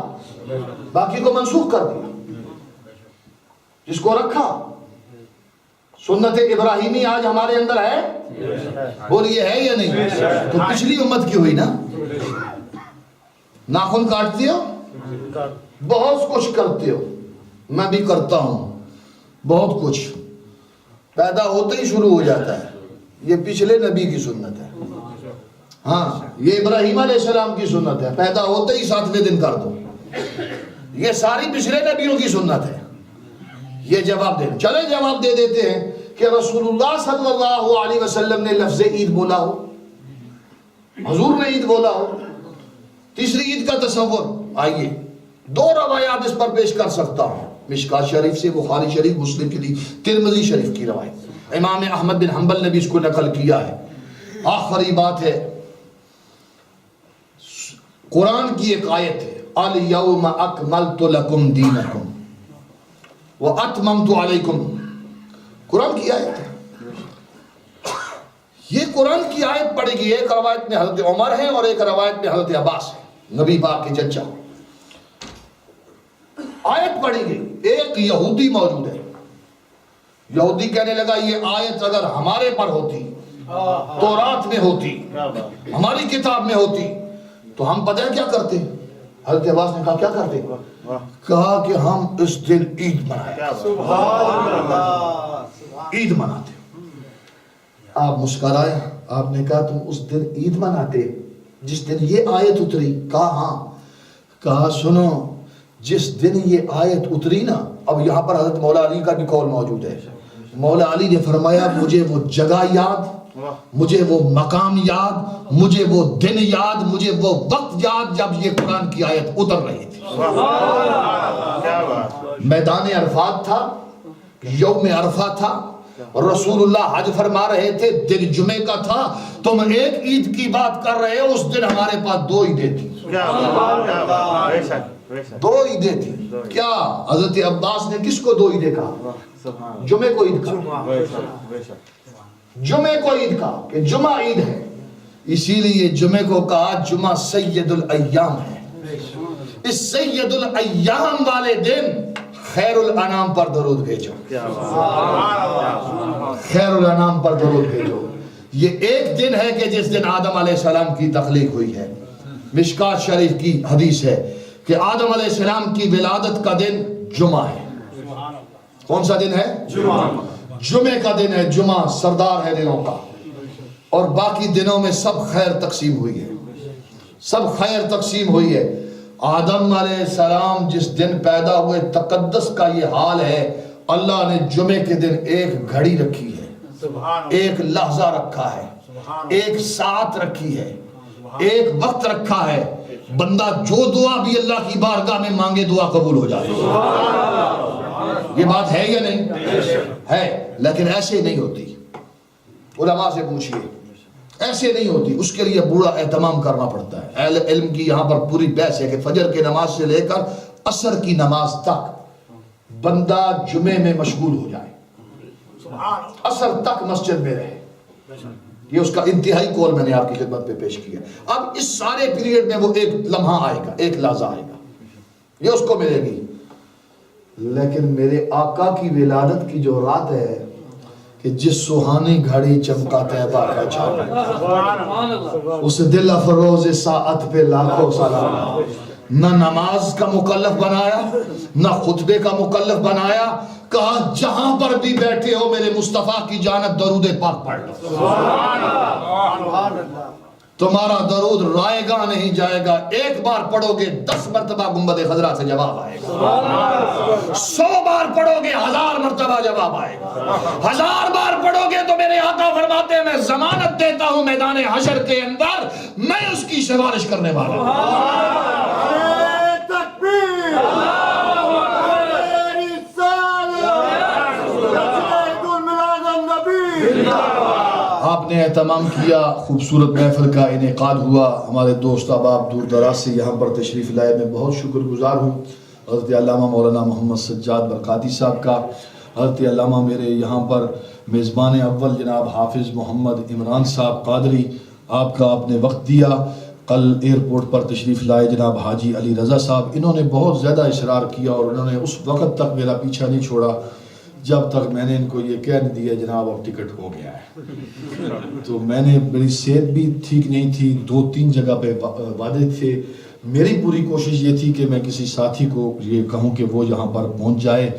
باقی کو منسوخ کر دیا۔ جس کو رکھا، سنت ابراہیمی آج ہمارے اندر ہے، بولیے ہے یا نہیں؟ تو پچھلی امت کی ہوئی نا۔ ناخن کاٹتے ہو، بہت کچھ کرتے ہو، میں بھی کرتا ہوں، بہت کچھ پیدا ہوتے ہی شروع ہو جاتا ہے، یہ پچھلے نبی کی سنت ہے۔ ہاں، یہ ابراہیم علیہ السلام کی سنت ہے، پیدا ہوتے ہی 7ویں دن کر دو، یہ ساری پچھلے نبیوں کی سنت ہے۔ یہ جواب دیں، چلے جواب دے دیتے ہیں کہ رسول اللہ صلی اللہ علیہ وسلم نے لفظ عید بولا ہو، حضور نے عید بولا ہو۔ تیسری عید کا تصور، آئیے 2 روایات اس پر پیش کر سکتا ہوں، مشکات شریف سے، بخاری شریف، مسلم کی دی، ترمذی شریف کی روایت، امام احمد بن حنبل نے بھی اس کو نقل کیا ہے۔ آخری بات ہے، قرآن کی ایک آیت ہے، الَّيَوْمَ أَكْمَلْتُ لَكُمْ دِينَكُمْ وَأَتْمَمْتُ عَلَيْكُمْ، قرآن کی آیت ہے۔ یہ قرآن کی آیت پڑھی گئی، ایک روایت میں حضرت عمر ہے اور ایک روایت میں حضرت عباس ہے، نبی پاک کے چچا۔ آیت پڑھی گئی، ایک یہودی موجود ہے، یہودی کہنے لگا یہ آیت اگر ہمارے پر ہوتی، تورات میں ہوتی، ہماری کتاب میں ہوتی، تو ہم پتہ ہے کیا کرتے؟ حضرت عباس نے کہا کیا کرتے؟ کہا کہ ہم اس دن عید منائے، عید مناتے۔ آپ مسکرائے، آپ نے کہا تم اس دن عید مناتے جس دن یہ آیت اتری؟ کہا ہاں۔ کہا سنو، جس دن یہ آیت اتری نا، اب یہاں پر حضرت مولا علی کا بھی قول موجود ہے، مولا علی نے فرمایا مجھے وہ جگہ یاد، مجھے وہ مقام یاد، مجھے وہ دن یاد، مجھے وہ وقت یاد جب یہ قرآن کی آیت اتر رہی تھی۔ میدان عرفات تھا، یوم عرفہ تھا، رسول اللہ حج فرما رہے تھے، دن جمعے کا تھا، تم ایک عید کی بات کر رہے ہو، اس دن ہمارے پاس 2 عیدیں تھیں، 2 عیدیں تھیں۔ کیا حضرت عباس نے کس کو 2 عیدیں کہا؟ جمعے کو عید کہا، جمعے کو عید کہا کہ جمعہ عید ہے، اسی لیے جمعے کو کہا جمعہ سید الایام ہے۔ اس سید الایام والے دن خیر الانام پر درود بھیجو، خیر الانام پر درود بھیجو۔ یہ ایک دن ہے کہ جس دن آدم علیہ السلام کی تخلیق ہوئی ہے، مشکات شریف کی حدیث ہے کہ آدم علیہ السلام کی ولادت کا دن جمعہ ہے۔ کون سا دن ہے؟ جمعے کا دن ہے، جمعہ سردار ہے دنوں کا، اور باقی دنوں میں سب خیر تقسیم ہوئی ہے، سب خیر تقسیم ہوئی ہے۔ آدم علیہ السلام جس دن پیدا ہوئے، تقدس کا یہ حال ہے، اللہ نے جمعے کے دن ایک گھڑی رکھی ہے، ایک لحظہ رکھا ہے، ایک ساعت رکھی ہے، ایک وقت رکھا ہے، بندہ جو دعا بھی اللہ کی بارگاہ میں مانگے دعا قبول ہو جائے۔ یہ بات ہے یا نہیں؟ ہے، لیکن ایسے نہیں ہوتی، علماء سے پوچھئے، ایسے نہیں ہوتی، اس کے لیے بڑا اہتمام کرنا پڑتا ہے۔ اہل علم کی یہاں پر پوری بحث ہے کہ فجر کے نماز سے لے کر عصر کی نماز تک بندہ جمعے میں مشغول ہو جائے، عصر تک مسجد میں رہے، یہ اس کا انتہائی قول میں نے آپ کی خدمت پہ پیش کیا۔ اب اس سارے پیریڈ میں وہ ایک لمحہ آئے گا، ایک لحظہ آئے گا، یہ اس کو ملے گی۔ لیکن میرے آقا کی ولادت کی جو رات ہے کہ جس سہانی گھڑی چمکا طیبہ کا چاند، اس دل افروز ساعت پہ لاکھوں سلام۔ نہ نماز کا مکلف بنایا، نہ خطبے کا مکلف بنایا، کہا جہاں پر بھی بیٹھے ہو میرے مصطفیٰ کی جانب درود پاک پڑھ لو، تمہارا درود رائے گا نہیں جائے گا، ایک بار پڑھو گے 10 مرتبہ گنبد خضرا سے جواب آئے گا، 100 بار پڑھو گے 1000 مرتبہ جواب آئے گا، 1000 بار پڑھو گے تو میرے آقا فرماتے ہیں میں ضمانت دیتا ہوں میدان حشر کے اندر میں اس کی سفارش کرنے والا ہوں۔ آپ نے اہتمام کیا، خوبصورت محفل کا انعقاد ہوا، ہمارے دوست احباب دور دراز سے یہاں پر تشریف لائے، میں بہت شکر گزار ہوں حضرت علامہ مولانا محمد سجاد برکاتی صاحب کا، حضرت علامہ میرے یہاں پر میزبان اول جناب حافظ محمد عمران صاحب قادری، آپ کا آپ نے وقت دیا، کل ایئرپورٹ پر تشریف لائے جناب حاجی علی رضا صاحب، انہوں نے بہت زیادہ اصرار کیا اور انہوں نے اس وقت تک میرا پیچھا نہیں چھوڑا جب تک میں نے ان کو یہ کہہ نہیں دیا جناب اب ٹکٹ ہو گیا ہے۔ تو میں نے، میری صحت بھی ٹھیک نہیں تھی، 2-3 جگہ پہ وعدے تھے، میری پوری کوشش یہ تھی کہ میں کسی ساتھی کو یہ کہوں کہ وہ یہاں پر پہنچ جائے،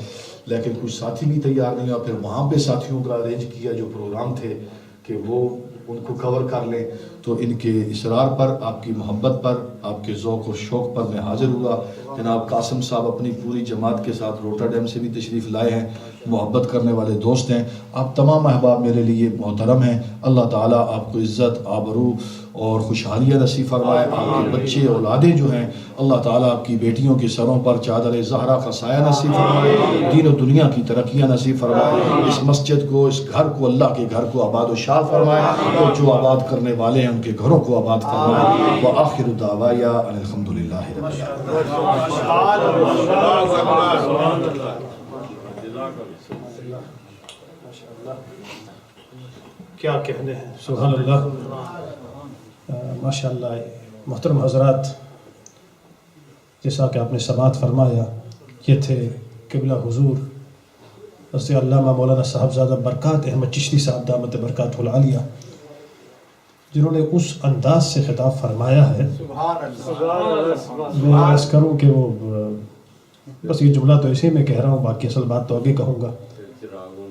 لیکن کچھ ساتھی بھی تیار نہیں ہوا، پھر وہاں پہ ساتھیوں کا ارینج کیا جو پروگرام تھے کہ وہ ان کو کور کر لیں، تو ان کے اصرار پر، آپ کی محبت پر، آپ کے ذوق و شوق پر میں حاضر ہوا۔ جناب قاسم صاحب اپنی پوری جماعت کے ساتھ روٹرڈیم سے بھی تشریف لائے ہیں، محبت کرنے والے دوست ہیں، آپ تمام احباب میرے لیے محترم ہیں، اللہ تعالیٰ آپ کو عزت، آبرو اور خوشحالیاں نصیب فرمائے، آپ کے بچے اولادیں جو ہیں اللہ تعالیٰ آپ کی بیٹیوں کے سروں پر چادر زہرا کا سایہ نصیب فرمائے، دین و دنیا کی ترقیاں نصیب فرمائے، اس مسجد کو، اس گھر کو، اللہ کے گھر کو آباد و شاد فرمائے، اور جو آباد کرنے والے ہیں ان کے گھروں کو آباد فرمائے۔ وآخر دعوایا الحمدللہ رب العالمین۔ کیا کہنے ہیں، سبحان اللہ، ماشاءاللہ۔ محترم حضرات، جیسا کہ آپ نے سماعت فرمایا، یہ تھے قبلہ حضور حضرت علامہ مولانا صاحبزادہ برکات احمد چشتی صاحب دامت برکاتہ العالیہ، جنہوں نے اس انداز سے خطاب فرمایا ہے۔ میں عرض کروں کہ وہ بس یہ جملہ تو ایسے میں کہہ رہا ہوں، باقی اصل بات تو آگے کہوں گا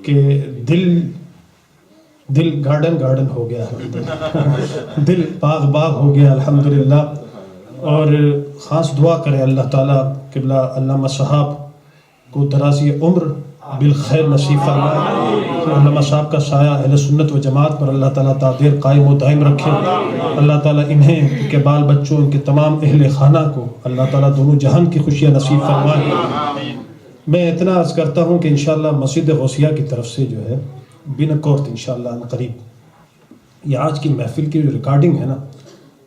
کہ دل گارڈن ہو گیا، دل باغ ہو گیا الحمدللہ۔ اور خاص دعا کریں اللہ تعالیٰ قبلہ علامہ صاحب کو درازی عمر بالخیر نصیب فرمائے، علامہ صاحب کا سایہ اہل سنت و جماعت پر اللہ تعالیٰ تعدیر قائم و دائم رکھے، اللہ تعالیٰ انہیں، ان کے بال بچوں، ان کے تمام اہل خانہ کو اللہ تعالیٰ دونوں جہان کی خوشیاں نصیب فرمائے۔ میں اتنا عرض کرتا ہوں کہ انشاءاللہ مسجد غوثیہ کی طرف سے جو ہے بن کورت انشاءاللہ ان قریب یہ آج کی محفل کی جو ریکارڈنگ ہے نا،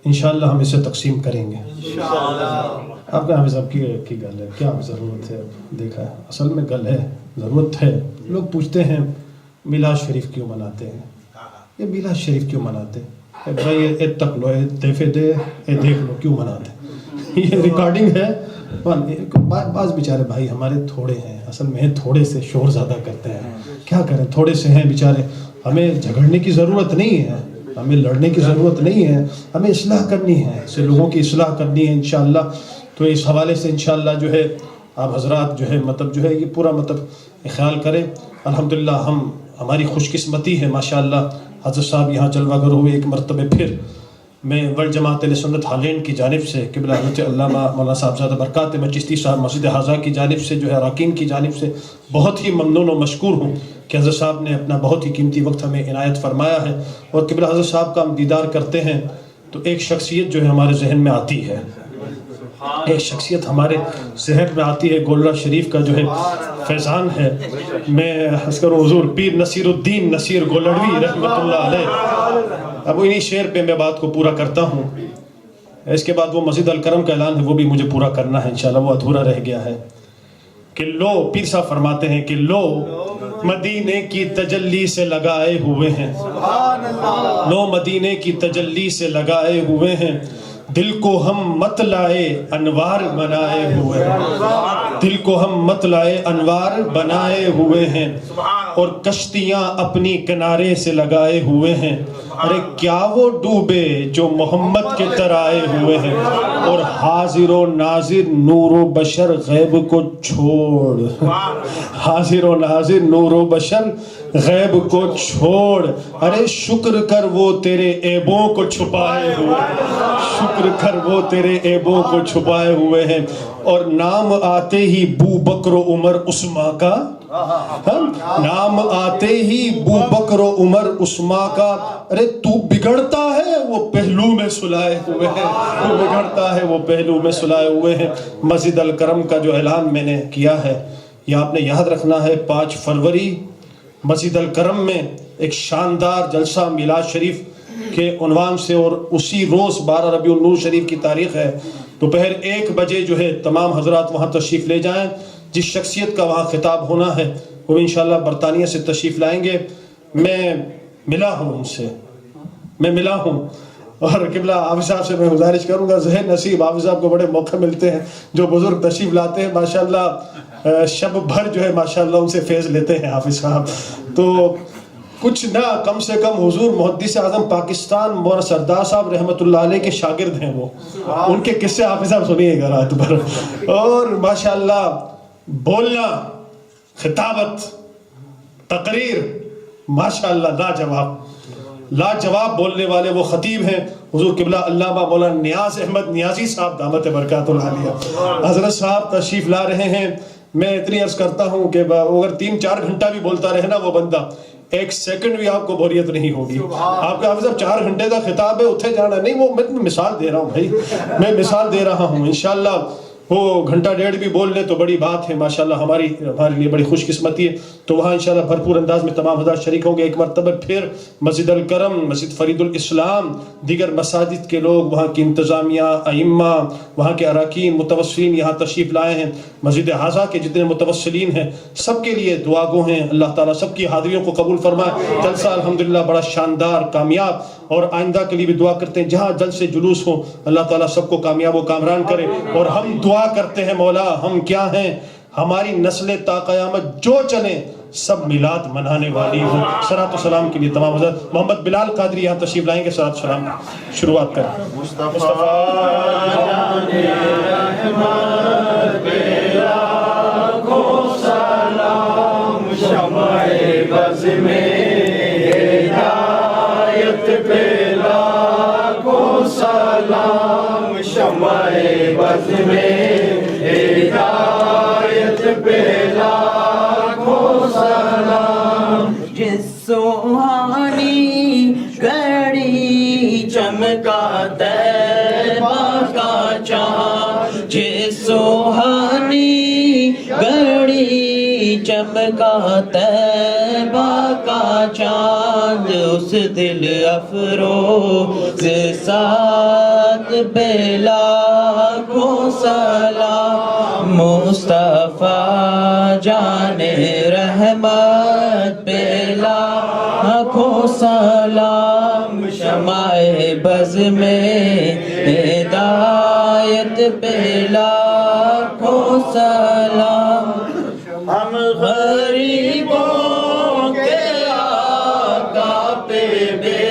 انشاءاللہ ہم اسے تقسیم کریں گے۔ آپ کا حافظ صاحب کی گل ہے، کیا ضرورت ہے؟ دیکھا ہے اصل میں گل ہے، ضرورت ہے۔ لوگ پوچھتے ہیں میلاد شریف کیوں مناتے ہیں، یہ میلاد شریف کیوں مناتے ہیں؟ بھائی اے تک لو، اے دیفے دے، اے دیکھ لو کیوں مناتے ہیں، یہ ریکارڈنگ ہے۔ بعض بیچارے بھائی ہمارے تھوڑے ہیں، اصل میں تھوڑے سے شور زیادہ کرتے ہیں، کیا کریں، تھوڑے سے ہیں بیچارے۔ ہمیں جھگڑنے کی ضرورت نہیں ہے، ہمیں لڑنے کی ضرورت نہیں ہے، ہمیں اصلاح کرنی ہے، اس سے لوگوں کی اصلاح کرنی ہے انشاءاللہ۔ تو اس حوالے سے انشاءاللہ جو ہے آپ حضرات جو ہے مطلب جو ہے یہ پورا مطلب خیال کریں۔ الحمدللہ ہماری خوش قسمتی ہے ماشاءاللہ، حضرت صاحب یہاں جلوہ گر ہوئے ایک مرتبہ پھر۔ میں ورلڈ جماعت اہل سنت ہالینڈ کی جانب سے قبلہ حضرت علامہ مولانا صاحبزادہ برکات احمد چشتی صاحب مسجد حاضہ کی جانب سے جو ہے اراکین کی جانب سے بہت ہی ممنون و مشکور ہوں کہ حضرت صاحب نے اپنا بہت ہی قیمتی وقت ہمیں عنایت فرمایا ہے، اور قبلہ حضرت صاحب کا ہم دیدار کرتے ہیں تو ایک شخصیت جو ہے ہمارے ذہن میں آتی ہے، ایک شخصیت ہمارے ذہن میں آتی ہے، گولڑا شریف کا جو ہے فیضان ہے۔ میں حضرت کروں حضور پیر نصیر الدین نصیر گولڑوی رحمۃ اللہ علیہ، اب انہی شعر پہ میں بات کو پورا کرتا ہوں اس کے بعد وہ مسجد الکرم کا اعلان ہے، وہ بھی مجھے پورا کرنا ہے انشاءاللہ، وہ ادھورا رہ گیا ہے کہ لو، پیر صاحب فرماتے ہیں کہ لو مدینے کی تجلی سے لگائے ہوئے ہیں، لو مدینے کی تجلی سے لگائے ہوئے ہیں، دل کو ہم مطلعے انوار بنائے ہوئے ہیں، دل کو ہم مطلعے انوار بنائے ہوئے ہیں، اور کشتیاں اپنی کنارے سے لگائے ہوئے ہیں، ارے کیا وہ ڈوبے جو محمد کے ترائے ہوئے ہیں، اور حاضر و ناظر نور و بشر غیب کو چھوڑ، حاضر و ناظر نور و بشر غیب کو چھوڑ، ارے شکر کر وہ تیرے عیبوں کو چھپائے ہوئے ہیں، شکر کر وہ تیرے عیبوں کو چھپائے ہوئے ہیں، اور نام آتے ہی بو بکر و عمر عثمان کا، نام آتے ہی بو بکر و عمر عثمان کا، ارے تو بگڑتا ہے وہ پہلو میں سلائے ہوئے ہیں، تو بگڑتا ہے وہ پہلو میں سلائے ہوئے ہیں۔ مسجد الکرم کا جو اعلان میں نے کیا ہے یہ آپ نے یاد رکھنا ہے، 5 فروری مسجد الکرم میں ایک شاندار جلسہ میلاد شریف کے عنوان سے، اور اسی روز 12 ربیع النور شریف کی تاریخ ہے، دوپہر 1 بجے جو ہے تمام حضرات وہاں تشریف لے جائیں۔ جس شخصیت کا وہاں خطاب ہونا ہے وہ انشاءاللہ برطانیہ سے تشریف لائیں گے۔ میں ملا ہوں ان سے، میں ملا ہوں، اور قبلہ حافظ صاحب سے میں گزارش کروں گا، ذہن نصیب حافظ صاحب کو بڑے موقع ملتے ہیں، جو بزرگ تشریف لاتے ہیں ماشاءاللہ شب بھر جو ہے ماشاءاللہ ان سے فیض لیتے ہیں حافظ صاحب۔ تو کچھ نہ کم سے کم حضور محدث اعظم پاکستان مولانا سردار صاحب رحمۃ اللہ علیہ کے شاگرد ہیں، وہ ان کے قصے حافظ صاحب سنیے گا رات بھر، اور ماشاءاللہ بولنا، خطابت، تقریر ماشاءاللہ لاجواب بولنے والے وہ خطیب ہیں حضور قبلہ علامہ مولانا نیاز احمد نیازی صاحب دامت برکات العالیہ۔ حضرت صاحب تشریف لا رہے ہیں۔ میں اتنی عرض کرتا ہوں کہ اگر 3-4 گھنٹہ بھی بولتا رہے نا وہ بندہ، 1 سیکنڈ بھی آپ کو بوریت نہیں ہوگی۔ آپ کے حافظ صاحب 4 گھنٹے کا خطاب ہے، اتھے جانا نہیں، وہ میں مثال دے رہا ہوں بھائی، میں مثال دے رہا ہوں۔ انشاءاللہ وہ 1.5 گھنٹہ بھی بول لیں تو بڑی بات ہے، ماشاءاللہ ہمارے لیے بڑی خوش قسمتی ہے۔ تو وہاں انشاءاللہ بھرپور انداز میں تمام حضرات شریک ہوں گے۔ ایک مرتبہ پھر مسجد الکرم، مسجد فرید الاسلام، دیگر مساجد کے لوگ، وہاں کی انتظامیہ، ائمہ، وہاں کے اراکین، متوسلین یہاں تشریف لائے ہیں۔ مسجد حاضہ کے جتنے متوسلین ہیں سب کے لیے دعا گو ہیں، اللہ تعالیٰ سب کی حاضریوں کو قبول فرمائے۔ جلسہ الحمدللہ بڑا شاندار، کامیاب، اور آئندہ کے لیے بھی دعا کرتے ہیں جہاں جلد سے جلوس ہوں اللہ تعالیٰ سب کو کامیاب و کامران کرے۔ اور ہم دعا کرتے ہیں مولا، ہم کیا ہیں، ہماری نسلیں تا قیامت جو چلیں سب میلاد منانے والی ہوں۔ صلاۃ و سلام کے لیے تمام حضرات، محمد بلال قادری یہاں تشریف لائیں گے، صلاۃ و سلام شروعات کریں۔ مصطفیٰ بز میں ہدایت پہ لاکھوں سلام، شمع بز میں ہدایت پہ لاکھوں سلام۔ جس سوہانی گھڑی چمکا طیبہ کا چاند، جس سوہانی گھڑی چمکا طیبہ کا چاند، اس دل افروز ساتھ بے لاکھوں سلام۔ مصطفیٰ جان رحمت پہ لاکھوں سلام، شمع بز میں ہدایت پہ لاکھوں سلام۔ ہم غریبوں کے آقا پہ بے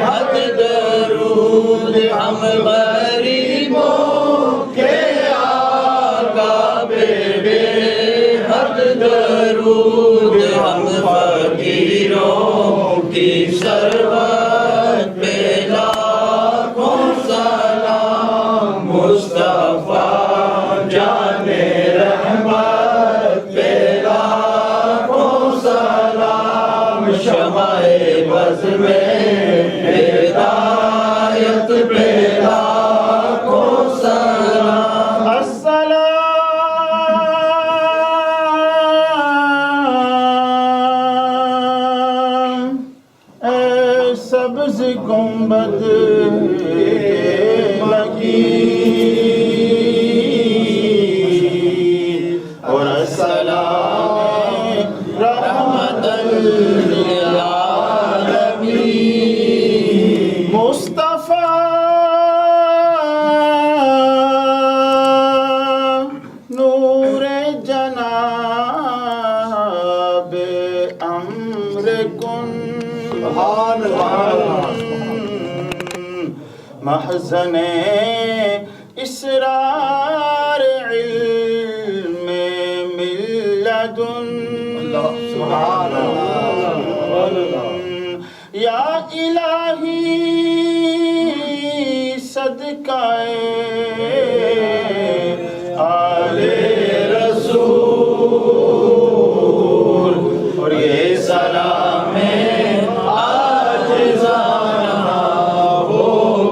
حد درود، ہم غریبوں کے آقا پہ بے حد درود، ہم فقیروں کی ثروت پہ لاکھوں سلام۔ مصطفیٰ جان رحمت پہ لاکھوں سلام، شمع بز میں ہدایت پہ لاکھوں سلام۔ السلام اے سبز گنبد کے لگے امر کن محزن اسرار علم ملدن یا الہی صدقہ آل رسول اور یہ سلام عاجزانہ ہو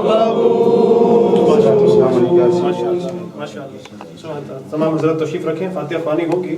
قبول. تمام حضرات تشریف رکھیں، فاتحہ خوانی ہوگی.